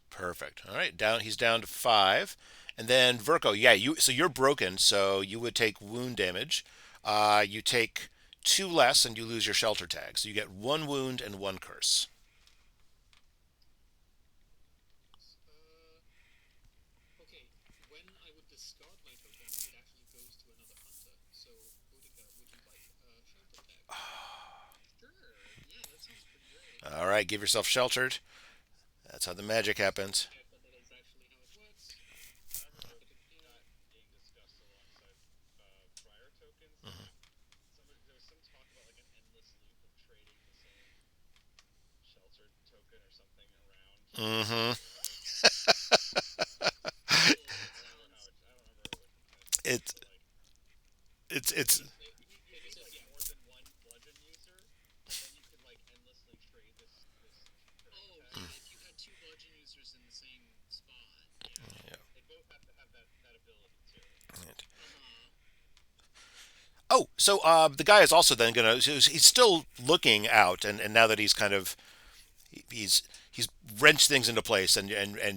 S1: perfect. All right. Down. He's down to five. And then Verko. Yeah. You. So you're broken. So you would take wound damage. You take two less, and you lose your shelter tag. So you get one wound and one curse. All right. Give yourself sheltered. That's how the magic happens. Mm-hmm. It's it's Oh, so the guy is also then gonna. He's still looking out, and now that he's kind of he's wrenched things into place, and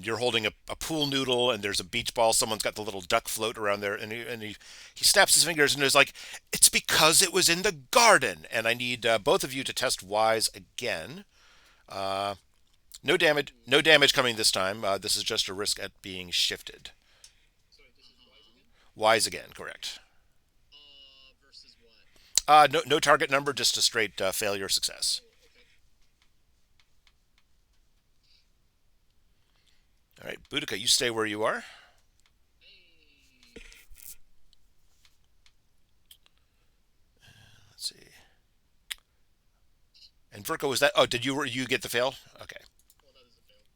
S1: you're holding a pool noodle, and there's a beach ball. Someone's got the little duck float around there, and he snaps his fingers and is like, "It's because it was in the garden." And I need both of you to test wise again. Uh, no damage, no damage coming this time. This is just a risk at being shifted. Wise again, correct. No target number, just a straight failure success. All right, Boudica, you stay where you are. Let's see. And Virko, was that? Oh, did you get the fail? Okay.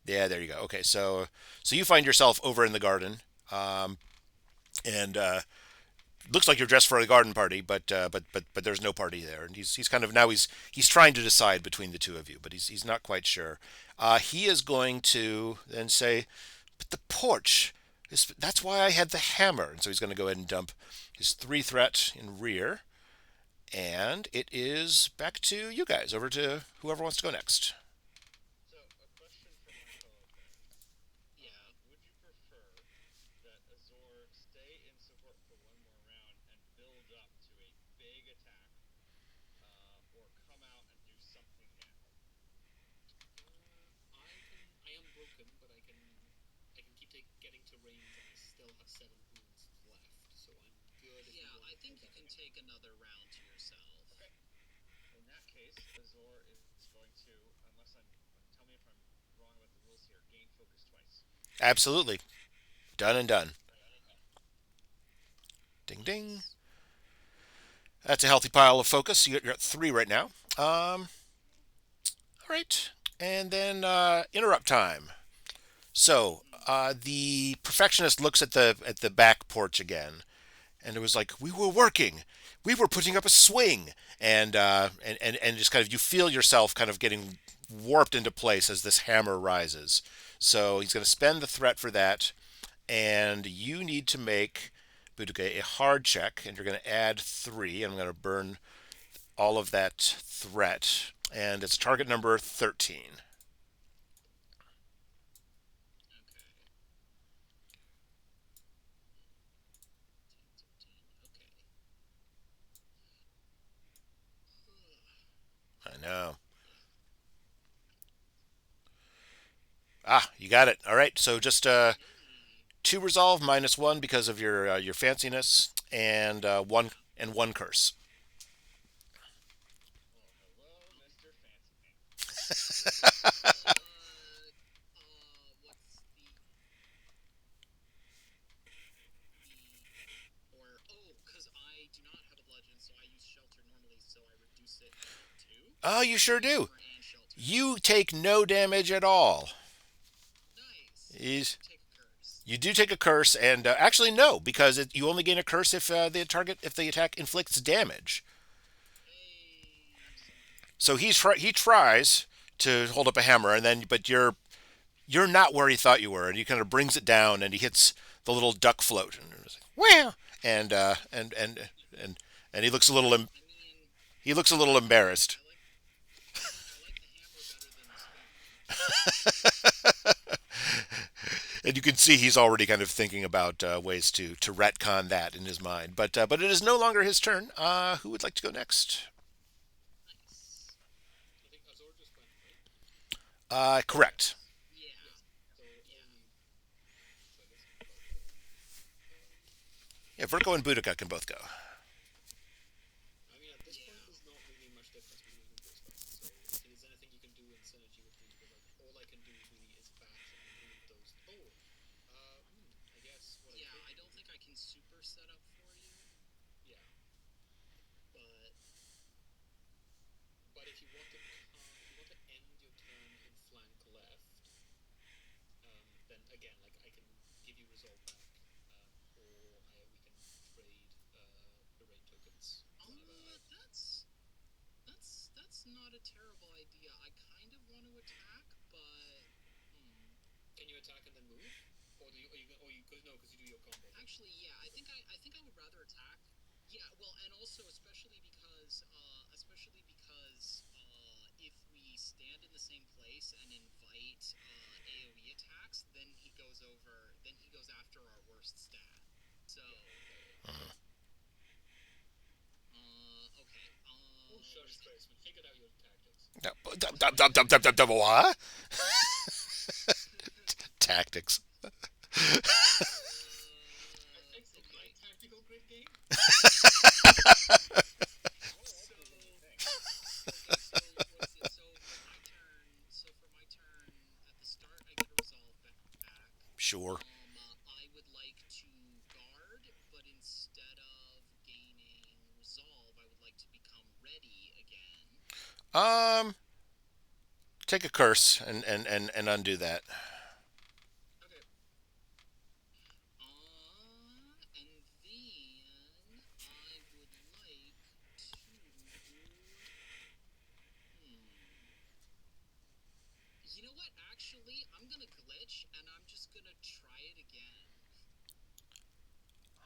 S1: Yeah, there you go. Okay, so you find yourself over in the garden, and looks like you're dressed for a garden party, but there's no party there, and he's kind of now he's trying to decide between the two of you, but he's not quite sure. He is going to then say, "But the porch is that's why I had the hammer," and so he's going to go ahead and dump his three threat in rear, and it is back to you guys. Over to whoever wants to go next. Absolutely, done and done. Ding ding. That's a healthy pile of focus. You're at three right now. All right, and then interrupt time. So the perfectionist looks at the back porch again, and it was like we were working, we were putting up a swing, and just kind of you feel yourself kind of getting warped into place as this hammer rises. So he's going to spend the threat for that, and you need to make Budoka a hard check, and you're going to add three. I'm going to burn all of that threat, and it's target number 13. I know. Ah, you got it. All right. So just two resolve minus one because of your fanciness, and one curse. Oh, you sure do. You take no damage at all. He's, you do take a curse, and actually no, because you only gain a curse if the attack inflicts damage. So he tries to hold up a hammer, and then but you're not where he thought you were, and he kind of brings it down, and he hits the little duck float, and it's like, wow, and and and he looks a little embarrassed. And you can see he's already kind of thinking about ways to retcon that in his mind. But it is no longer his turn. Who would like to go next? Correct. Yeah, Verko and Boudica can both go. What? Tactics. Sure. Um, take a curse and undo that.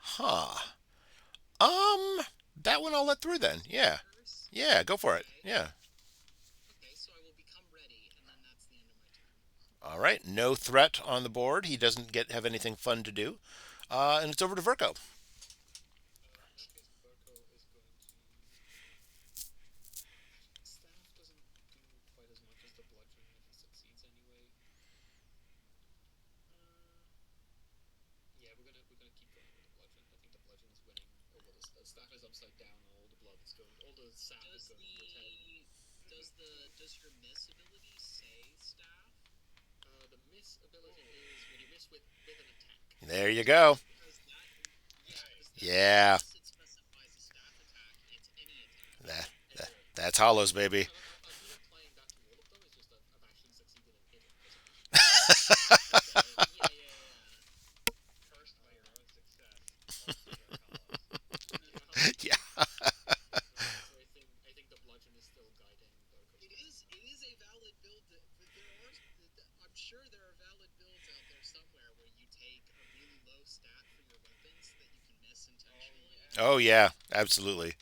S1: Huh. Um, that one I'll let through then. Yeah. Yeah, go for it. Yeah. All right. No threat on the board. He doesn't get have anything fun to do. And it's over to Virgo. There you go. Yeah. That, that's Hollows, baby. Yeah. Oh yeah, absolutely.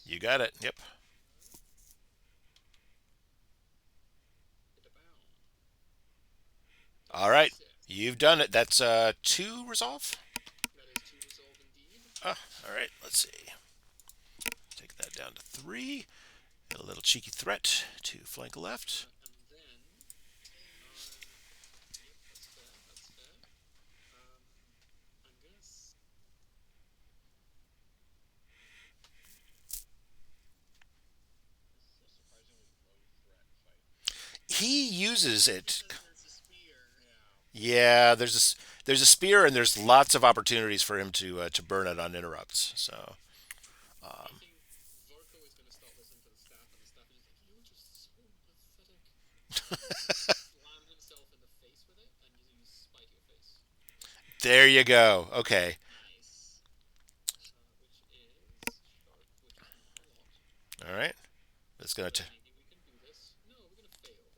S1: You got it. Yep. All right. You've done it. That's two resolve. All right. Let's see. Take that down to three. A little cheeky threat to flank left. He uses it. Yeah, there's a spear and there's lots of opportunities for him to burn it on interrupts. So there you go. Okay. All right. That's gonna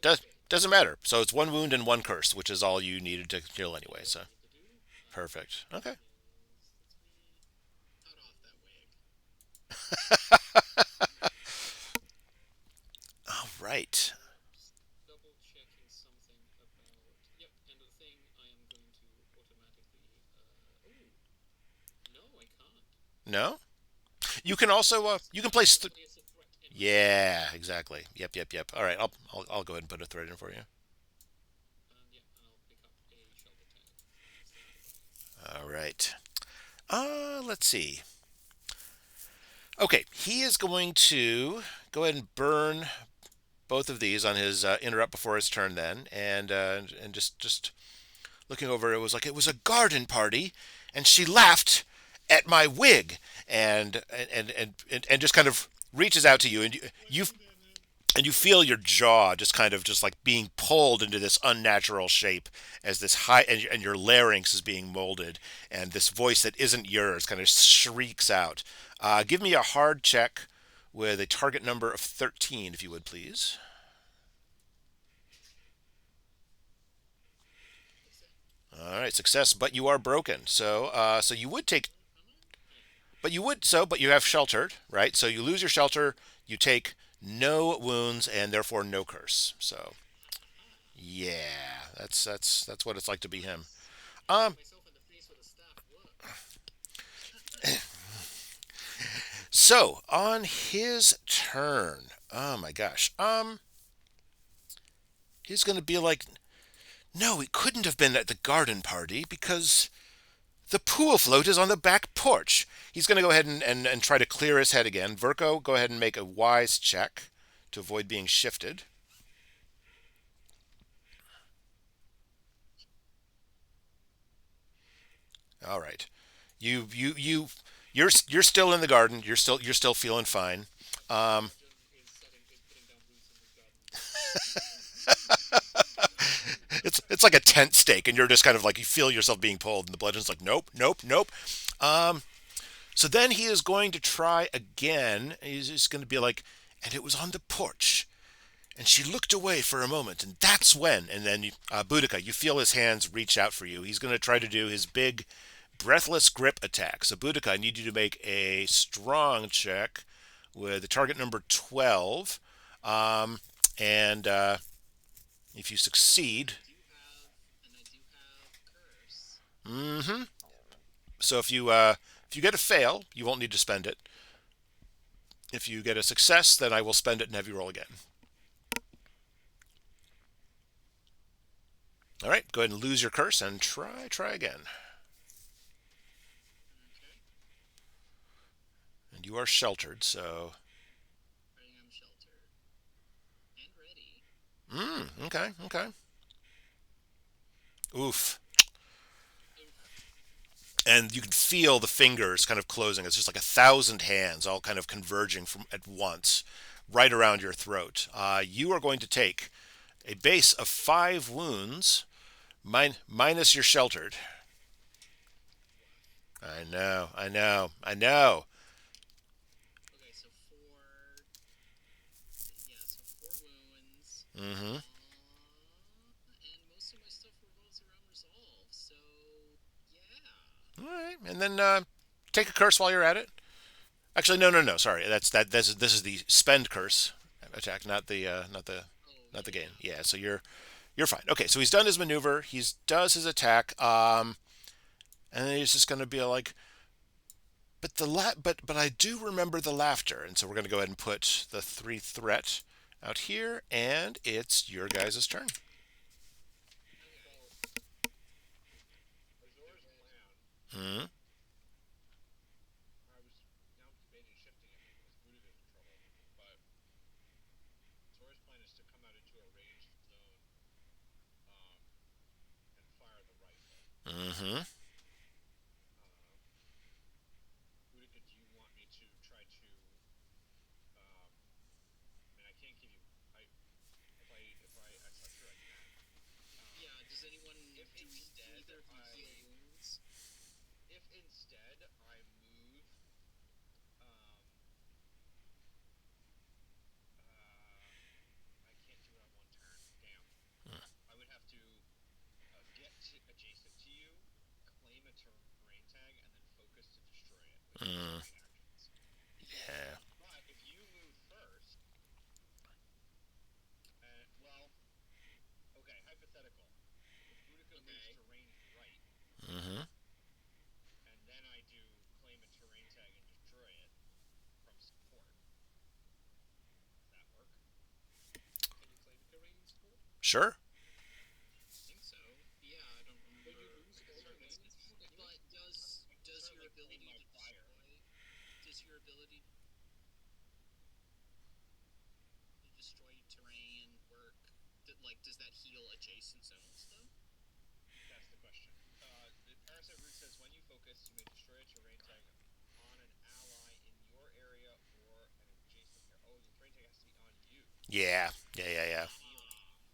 S1: does doesn't matter. So it's one wound and one curse, which is all you needed to kill anyway. So perfect. Okay. All right. No. You can also you can place. Yeah, exactly. Yep, yep, yep. All right. I'll go ahead and put a thread in for you. All right. Let's see. Okay, he is going to go ahead and burn both of these on his interrupt before his turn then, and just looking over, it was a garden party, and she laughed at my wig, and just kind of reaches out to you, and you feel your jaw just kind of just like being pulled into this unnatural shape as this high and your larynx is being molded, and this voice that isn't yours kind of shrieks out. Give me a hard check with a target number of 13, if you would please. All right, success, but you are broken. So you would take, but you have sheltered, right? So you lose your shelter, you take no wounds, and therefore no curse. So yeah, that's what it's like to be him. Um, so on his turn, oh my gosh, he's gonna be like, no, it couldn't have been at the garden party because the pool float is on the back porch. He's going to go ahead and try to clear his head again. Verko, go ahead and make a wise check to avoid being shifted. All right. You you're still in the garden. You're still feeling fine. Um, it's like a tent stake, and you're just kind of like you feel yourself being pulled, and the bludgeon's like, nope, nope, nope. Um, so then he is going to try again. He's just going to be like, and it was on the porch, and she looked away for a moment, and that's when. And then Boudica, you feel his hands reach out for you. He's going to try to do his big breathless grip attack. So Boudica, I need you to make a strong check with the target number 12. Um, and if you succeed, mm-hmm. So if you get a fail, you won't need to spend it. If you get a success, then I will spend it and have you roll again. All right, go ahead and lose your curse and try again. And you are sheltered, so okay, okay. Oof. And you can feel the fingers kind of closing. It's just like 1,000 hands all kind of converging from at once, right around your throat. You are going to take a base of 5 wounds, minus your sheltered. I know, I know, I know. Mm-hmm. All right, and then take a curse while you're at it. Actually, no, no, no. Sorry, that's that. This is the spend curse attack, not the gain. Yeah, so you're fine. Okay, so he's done his maneuver. He's does his attack. And then he's just going to be like, but I do remember the laughter, and so we're going to go ahead and put the 3 threat out here, and it's your guys' turn. Mm-hmm. Mm-hmm. Mm. Yeah. Mm-hmm. Sure. Yeah. Yeah. Yeah. Yeah.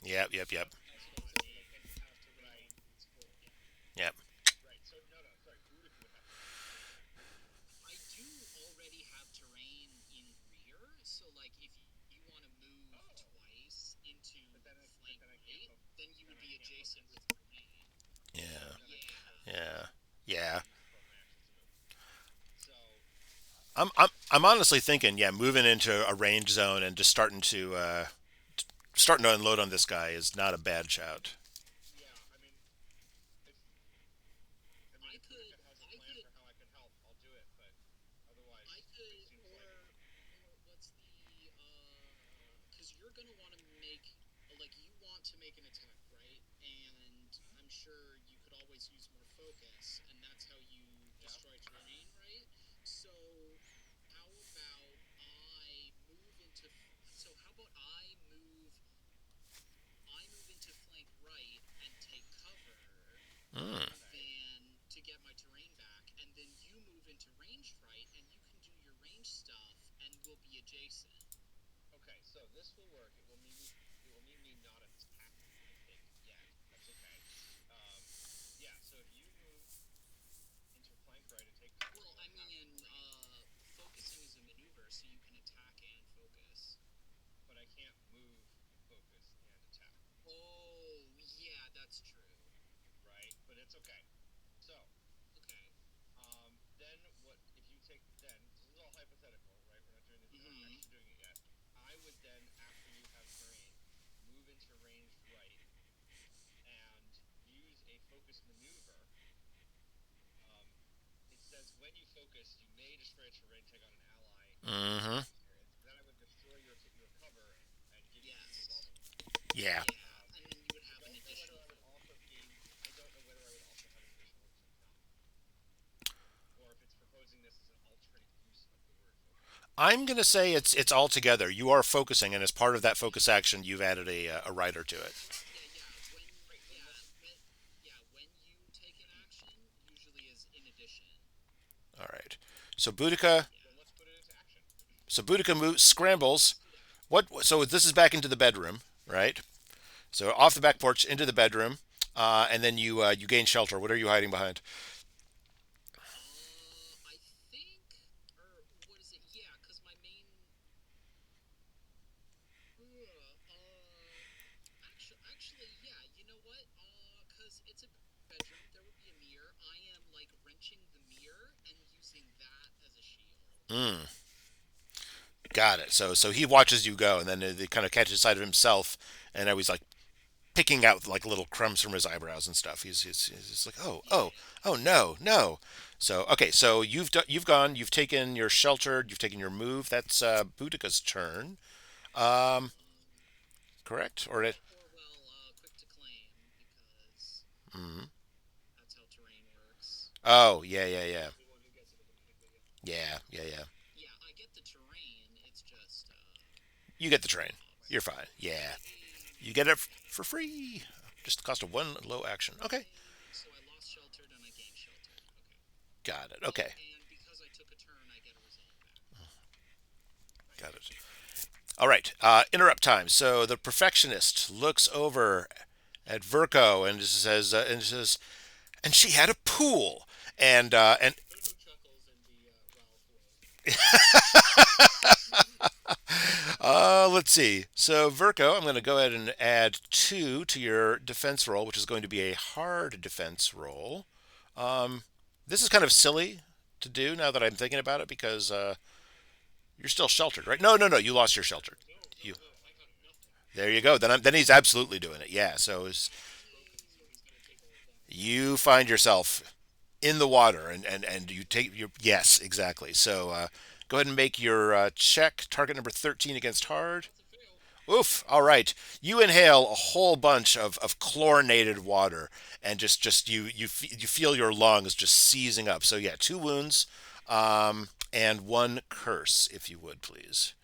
S1: Yep. Yep. Yep. Yep. Yeah. Yeah. Yeah. I'm honestly thinking, yeah, moving into a range zone and just starting to unload on this guy is not a bad shout. Mm. Mm-hmm. Yeah. I'm gonna say it's all together. You are focusing, and as part of that focus action, you've added a writer to it. All right. So Boudica, so Boudica moves, scrambles. What? So this is back into the bedroom, right? So off the back porch into the bedroom, and then you gain shelter. What are you hiding behind? Mm, got it. So he watches you go, and then he kind of catches sight of himself, and now he's like picking out like little crumbs from his eyebrows and stuff. He's just like, oh no, no. So okay, so you've gone, you've taken your shelter, you've taken your move. That's Boudica's turn. Um, correct or it? Mhm. Oh yeah. You get the train. You're fine. Yeah, you get it for free. Just the cost of one low action. Okay, got it. Okay, got it. All right. Interrupt time. So the perfectionist looks over at Verko and says, and she had a pool. And let's see. So Verko, I'm going to go ahead and add two to your defense roll, which is going to be a hard defense roll. Um, this is kind of silly to do now that I'm thinking about it because you're still sheltered, right? No, no, no. You lost your shelter. You There you go. Then he's absolutely doing it. Yeah. So you find yourself in the water and you take your yes exactly. So go ahead and make your check. Target number 13 against hard. Oof. All right. You inhale a whole bunch of chlorinated water, and just you feel your lungs just seizing up. So yeah, two wounds, and one curse, if you would please.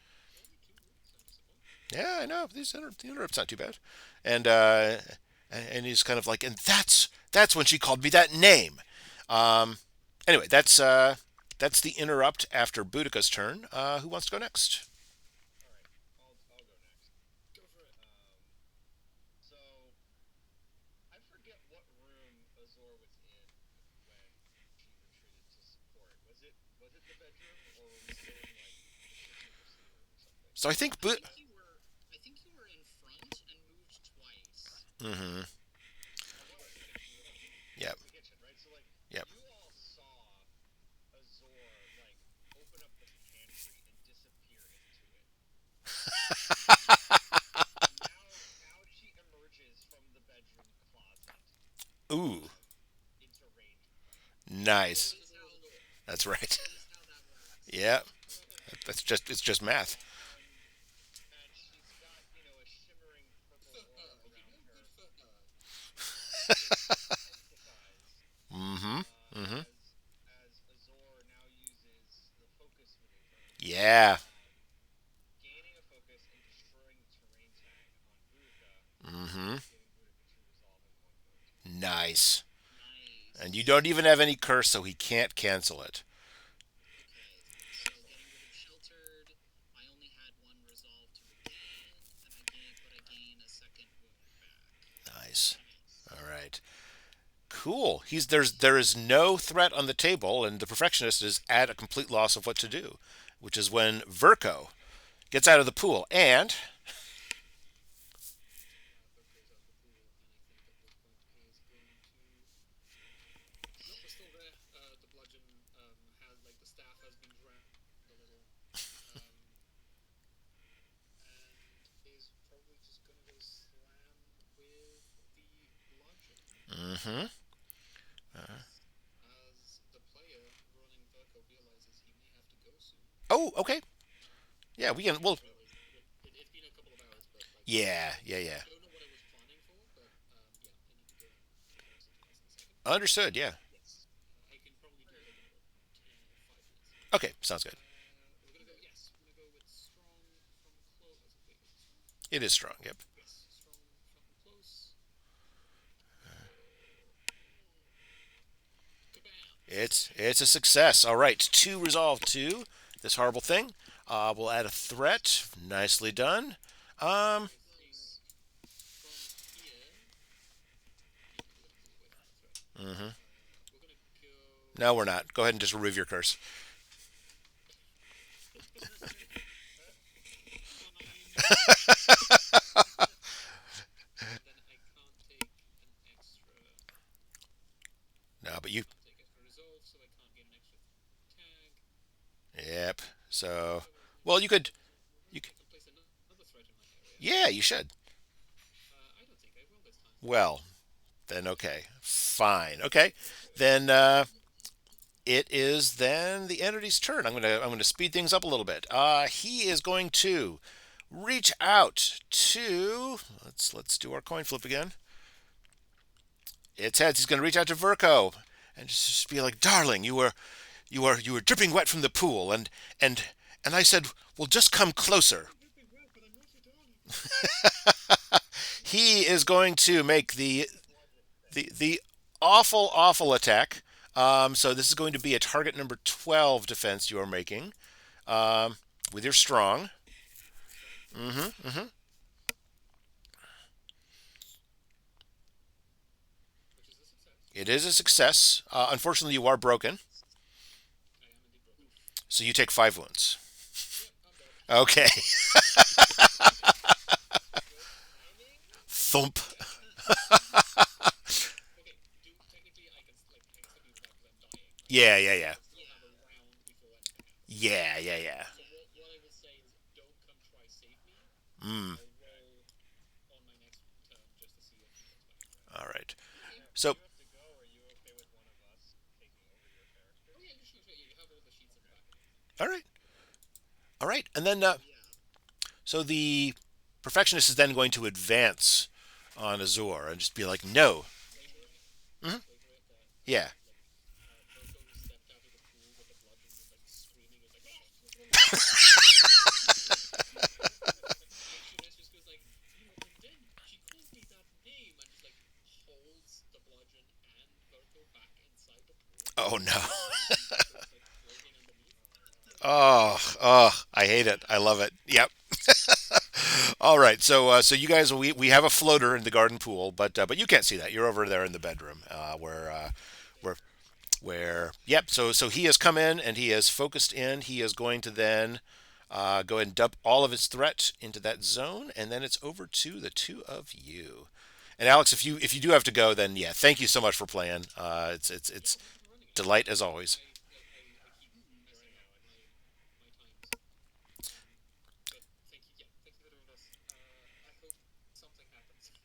S1: Yeah, I know. The interrupt's not too bad, and and he's kind of like, and that's when she called me that name. Um, anyway, that's the interrupt after Boudica's turn. Who wants to go next? So I think Mm-hmm. Yep. Yep. Ooh, nice. That's right. Yeah, that's just it's just math. Mm-hmm. Mm-hmm. Yeah. Mm-hmm. Nice. And you don't even have any curse, so he can't cancel it. Nice. All right. Cool. There is no threat on the table, and the perfectionist is at a complete loss of what to do, which is when Verko gets out of the pool and mm-hmm. Oh, okay. Yeah, we can. Well, yeah, yeah, yeah. Understood. Yeah. Okay, sounds good. It is strong. Yep. It's a success. All right, two resolve to this horrible thing. We'll add a threat. Nicely done. Um. hmm No, we're not. Go ahead and just remove your curse. No, but you. Yep. So, well, you could. You. Yeah, you should. Well, then okay, fine. Okay, then it is then the entity's turn. I'm gonna speed things up a little bit. He is going to reach out to let's do our coin flip again. It's heads. He's gonna reach out to Verko and just be like, "Darling, you were dripping wet from the pool, and and I said, well, just come closer." He is going to make the awful attack. So this is going to be a target number 12 defense you're making with your strong. Mm-hmm. It is a success. Unfortunately, you are broken, so you take 5 wounds. Okay. Thump. Yeah, yeah, yeah. Yeah, yeah, yeah. Mm. All right. So, all right, all right, and then so the perfectionist is then going to advance on Azor and just be like, no. Hmm. Yeah. Oh no. Oh, I hate it. I love it. Yep. All right. So you guys, we have a floater in the garden pool, but you can't see that. You're over there in the bedroom, where Yep. So he has come in and he has focused in. He is going to then go ahead and dump all of his threat into that zone, and then it's over to the two of you. And Alex, if you do have to go, then yeah, thank you so much for playing. It's delight as always.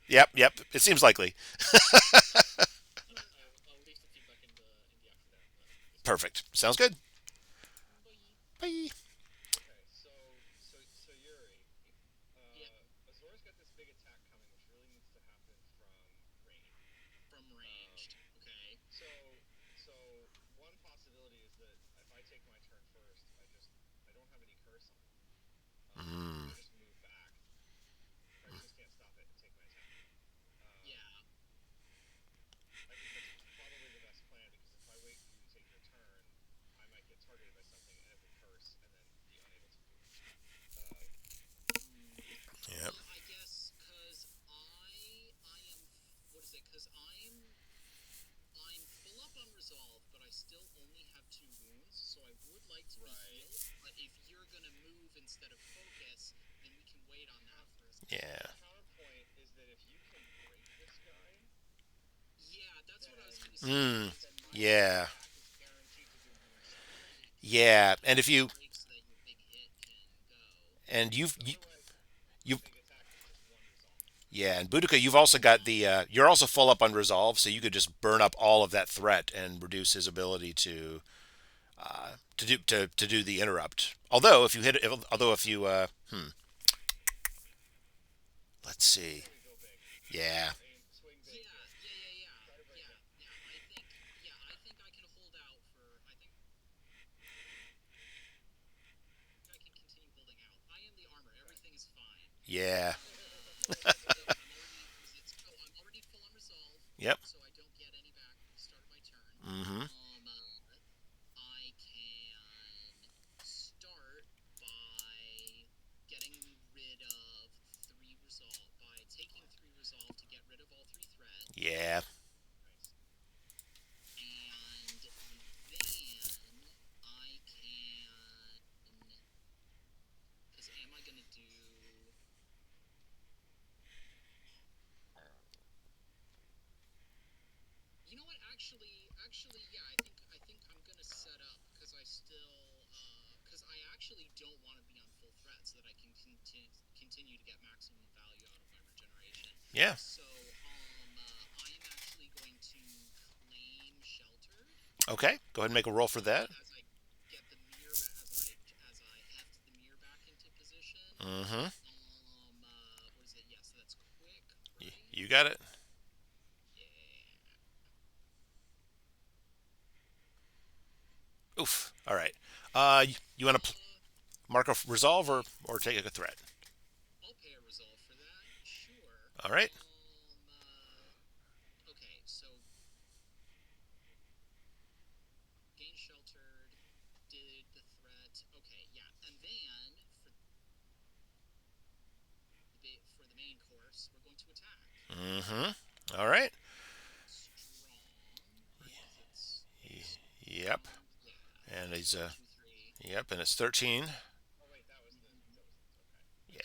S1: Yep, yep. It seems likely. Perfect. Sounds good. Bye. Mm. Yep. Yeah. Mm. Yeah. Yeah. And if you and you yeah, and Boudica, you've also got the you're also full up on resolve, so you could just burn up all of that threat and reduce his ability to to do the interrupt. Although if you hit, although if you, let's see, yeah, yeah, yep, mm-hmm, yeah, yeah. Okay, go ahead and make a roll for that. Mm-hmm. You got it. Oof. All right. You want to mark a resolve or take a threat? All right. Mm-hmm. All right. Yep. And he's yep, and it's 13. Yeah.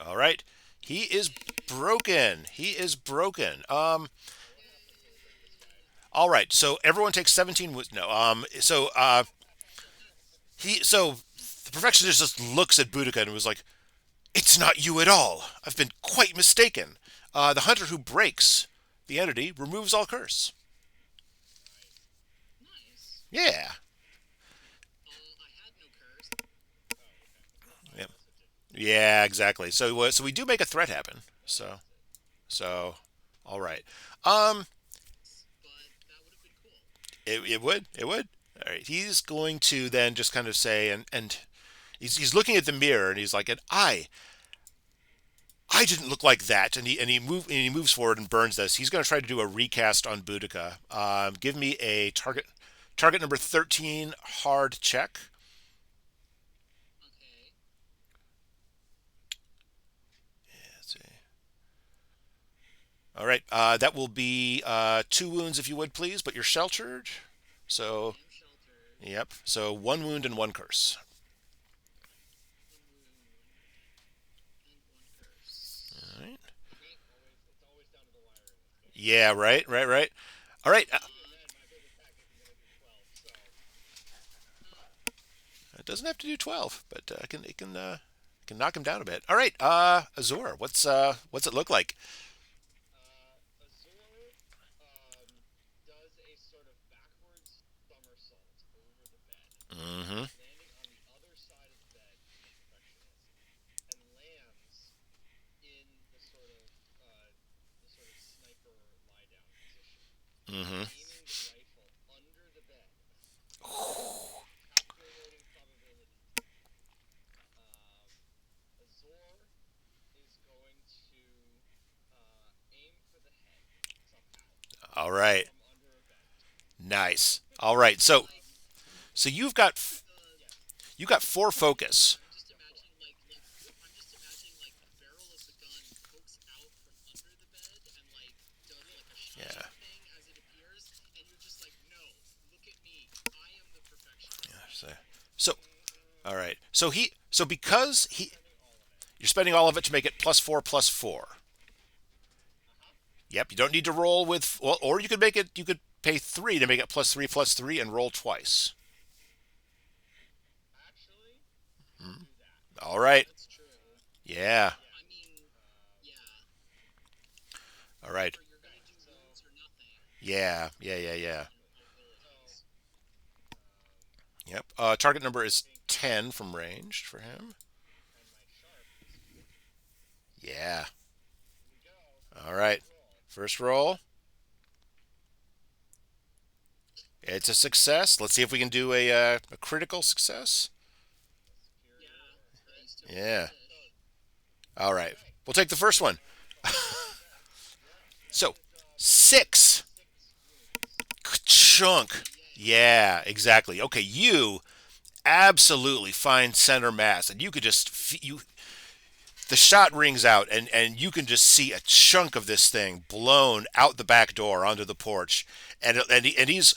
S1: All right. He is broken. He is broken. All right. So everyone takes 17 no. So the perfectionist just looks at Boudica and was like, "It's not you at all. I've been quite mistaken. The hunter who breaks the entity removes all curse." Yeah. Yeah. Yeah, exactly. So we do make a threat happen. So all right. Um it would. It would. All right. He's going to then just kind of say and he's looking at the mirror and he's like, "And I didn't look like that." And he moves forward and burns this. He's going to try to do a recast on Boudica. Give me a target number 13 hard check. Let's see. All right, that will be 2 wounds if you would please, but you're sheltered. So, yep. So 1 wound and 1 curse. All right. Yeah, right, right, right. All right. It doesn't have to do 12, but can knock him down a bit. All right. Azor, what's it look like? Mm-hmm. Mm-hmm. All right. Nice. All right. So you've got 4 focus. Yeah. Yeah. So all right. So because you're spending all of it to make it +4 +4. Yep. You don't need to roll with well, or you could make it. You could pay 3 to make it +3 +3 and roll twice. All right. Yeah. All right. Yeah, yeah, yeah, yeah. Yep. Target number is 10 from ranged for him. Yeah. All right. First roll. It's a success. Let's see if we can do a critical success. Yeah. All right. We'll take the first one. So, six. Chunk. Yeah, exactly. Okay, you absolutely find center mass, and you could just you the shot rings out, and you can just see a chunk of this thing blown out the back door onto the porch, and he's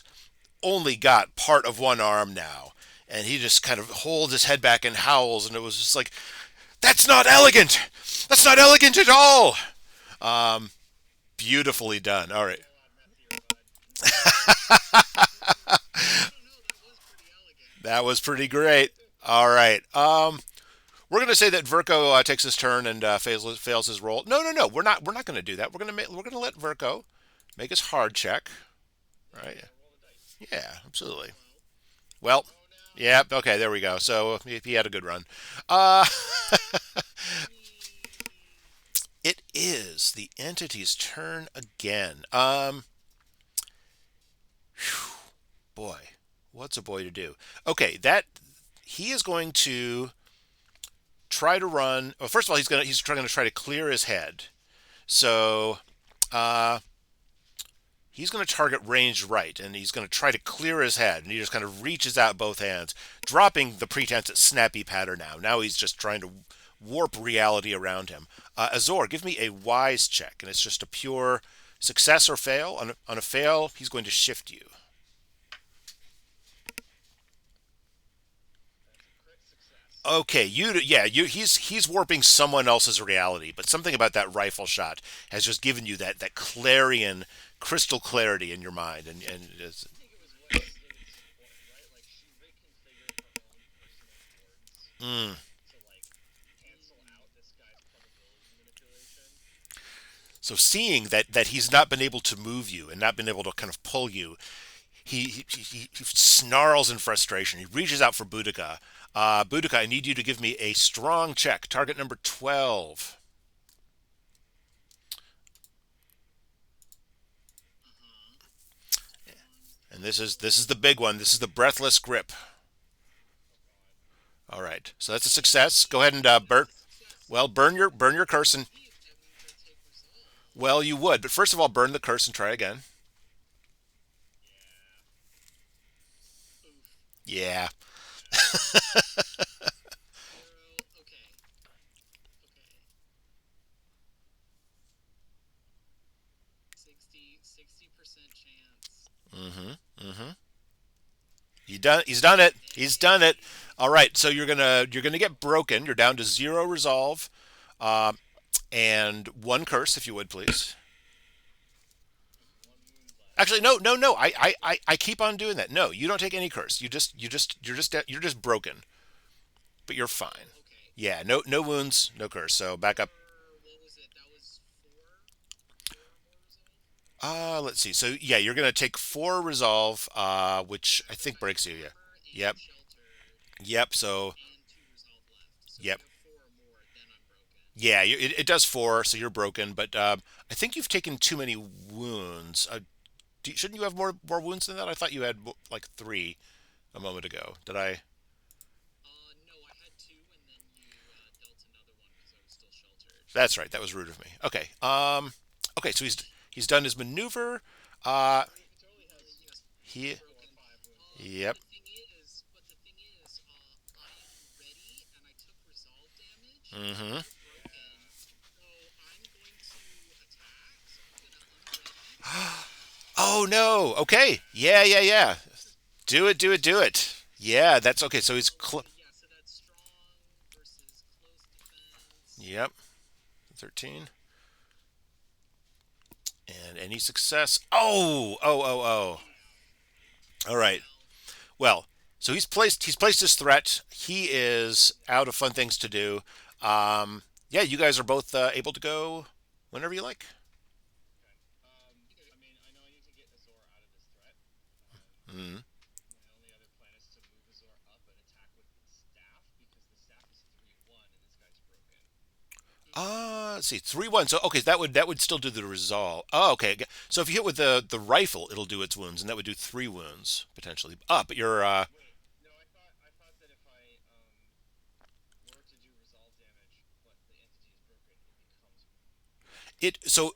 S1: only got part of one arm now, and he just kind of holds his head back and howls, and it was just like, that's not elegant. That's not elegant at all. Beautifully done. All right. That was pretty great. All right. We're going to say that Verko takes his turn and fails his roll. No, no, no. We're not going to do that. We're going to let Verko make his hard check. Right? Yeah, absolutely. Well, yeah. Okay, there we go. So he had a good run. Uh, it is the entity's turn again. Boy, what's a boy to do? Okay, that he is going to try to run. Well, first of all, he's going to try to clear his head. So uh, he's going to target ranged right, and he's going to try to clear his head. And he just kind of reaches out both hands, dropping the pretense at snappy patter. Now he's just trying to warp reality around him. Azor, give me a wise check, and it's just a pure success or fail. On a fail, he's going to shift you. Okay, he's warping someone else's reality, but something about that rifle shot has just given you that clarion, crystal clarity in your mind, and it's, mm. So seeing that he's not been able to move you and not been able to kind of pull you, he snarls in frustration. He reaches out for Boudica. Boudica, I need you to give me a strong check. Target number 12. And this is the big one. This is the breathless grip. All right. So that's a success. Go ahead and burn. Well, burn your curse and well, you would, but first of all, burn the curse and try again. Yeah. Mm-hmm. Mm-hmm. He's done it. He's done it. All right. So you're gonna get broken. You're down to zero resolve, uh, and one curse, if you would please. Actually, no, no, no. I keep on doing that. No, you don't take any curse. You're just broken, but you're fine. Yeah. No wounds, no curse. So back up. Let's see. So yeah, you're gonna take four resolve, which I think breaks you. Yeah. Yep. Yep. So yep. Yeah, it does four, so you're broken. But I think you've taken too many wounds. Shouldn't you have more wounds than that? I thought you had like three a moment ago. Did I? That's right. That was rude of me. Okay. Okay. So he's done his maneuver. Uh. He. Yep. Mm-hmm. Oh no. Okay. Yeah. Yeah. Yeah. Do it. Do it. Do it. Yeah. That's okay. So he's. Yep. 13. And any success. Oh. Oh. Oh. Oh. All right. Well, so he's placed his threat. He is out of fun things to do. Yeah, you guys are both able to go whenever you like. Mm. Let's see, 3-1. So okay, that would still do the resolve. Oh, okay. So if you hit with the rifle, it'll do its wounds, and that would do 3 wounds potentially. But you're it. So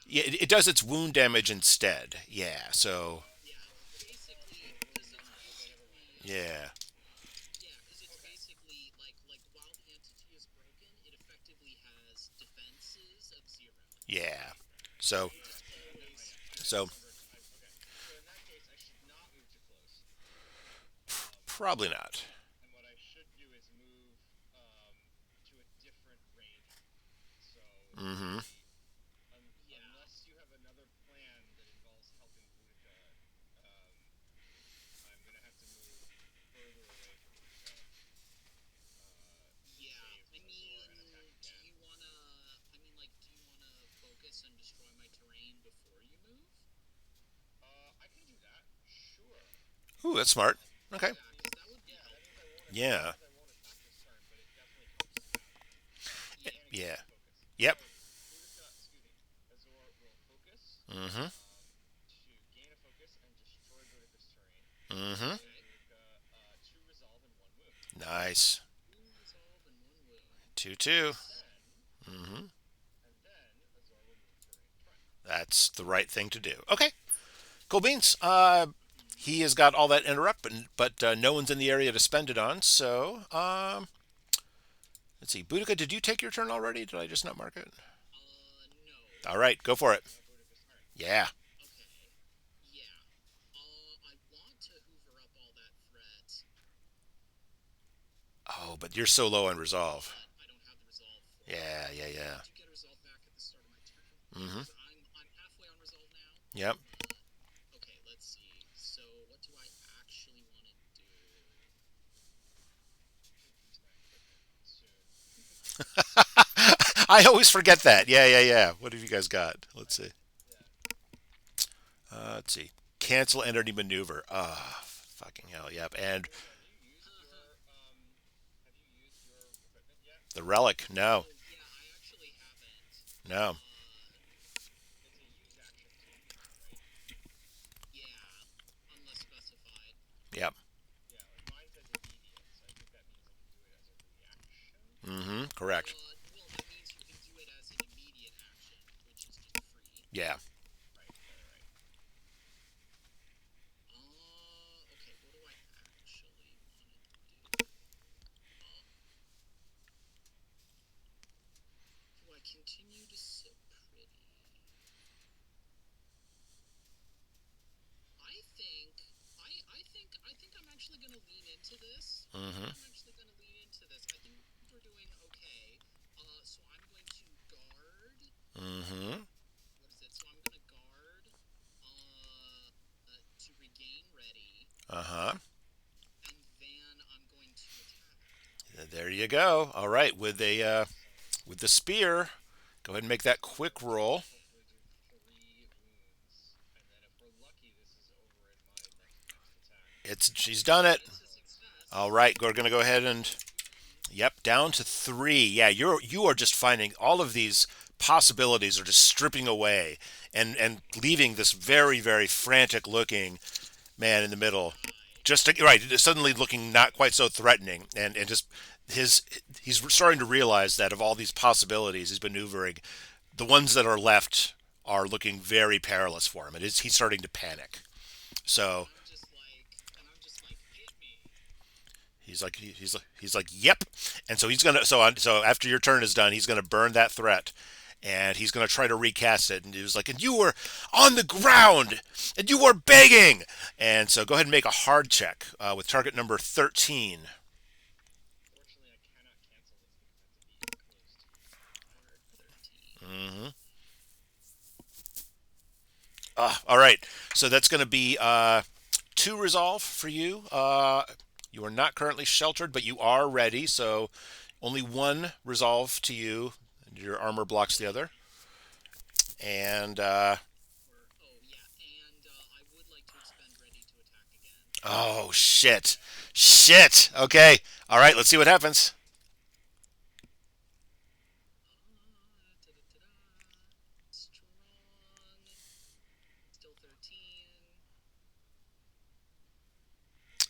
S1: yeah, it does its wound damage instead. Yeah. So yeah, yeah. So so probably not. Mm-hmm. Ooh, that's smart. Okay. Yeah. Yeah. Yep. Mm-hmm. Mm-hmm. Nice. 2-2. Mm-hmm. That's the right thing to do. Okay. Cool beans. He has got all that interrupt, but no one's in the area to spend it on. So, let's see. Boudica, did you take your turn already? Did I just not mark it? All right, go for it. Yeah. Oh, but you're so low on resolve. Yeah, yeah, yeah. Mm-hmm. Yep. I always forget that. Yeah, yeah, yeah. What have you guys got? Let's see. Let's see. Cancel entity maneuver. Ah, fucking hell. Yep. And the relic. No, no. Yep. Mm-hmm. Correct. Yeah. Mm-hmm. Mm-hmm. Uh-huh. There you go. All right. With the spear, go ahead and make that quick roll. She's done it. All right. We're gonna go ahead and yep, down to 3. Yeah, you are just finding all of these possibilities are just stripping away and leaving this very very frantic looking man in the middle. Right, suddenly looking not quite so threatening and just his he's starting to realize that of all these possibilities he's maneuvering, the ones that are left are looking very perilous for him. He's starting to panic. So he's like yep, and so he's gonna so after your turn is done, he's gonna burn that threat, and he's gonna try to recast it. And he was like, and you were on the ground, and you were begging, and so go ahead and make a hard check with target number 13. Mm-hmm. All right, so that's gonna be 2 resolve for you. You are not currently sheltered, but you are ready, so only 1 resolve to you. Your armor blocks the other. And Oh shit. Shit. Okay. All right, let's see what happens.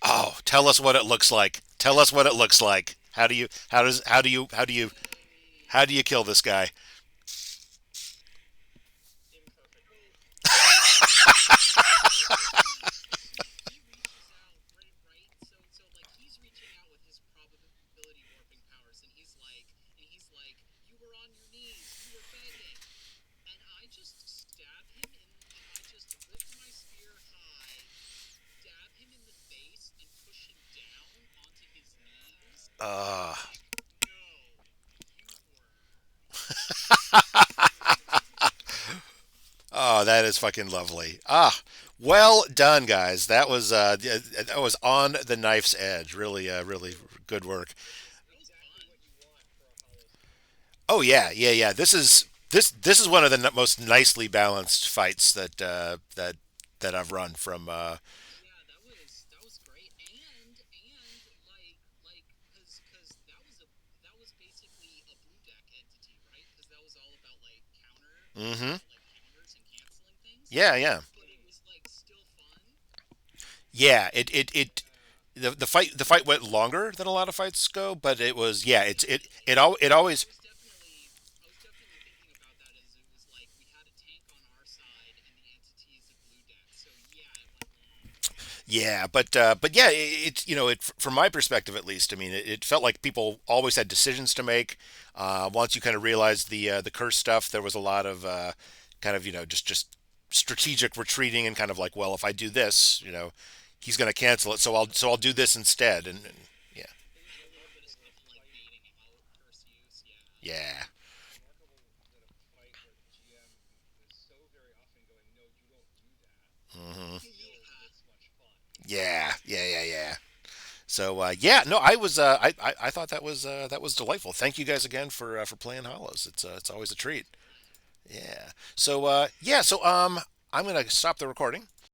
S1: Oh, tell us what it looks like. Tell us what it looks like. How do you kill this guy? Uh Oh, that is fucking lovely. Ah, well done, guys. That was on the knife's edge. Really, really good work. Oh yeah, yeah, yeah. This is one of the most nicely balanced fights that I've run from. Mm-hmm. Yeah, yeah, yeah. The fight went longer than a lot of fights go, but it was yeah. It always. Yeah, but yeah, it's from my perspective at least. I mean, it felt like people always had decisions to make. Once you kind of realized the curse stuff, there was a lot of kind of just strategic retreating and kind of like, well, if I do this, he's going to cancel it, so I'll do this instead, and yeah, yeah, hmm yeah, yeah, yeah, yeah. So yeah, no, I thought that was delightful. Thank you guys again for playing Hollows. It's always a treat. Yeah. So I'm gonna stop the recording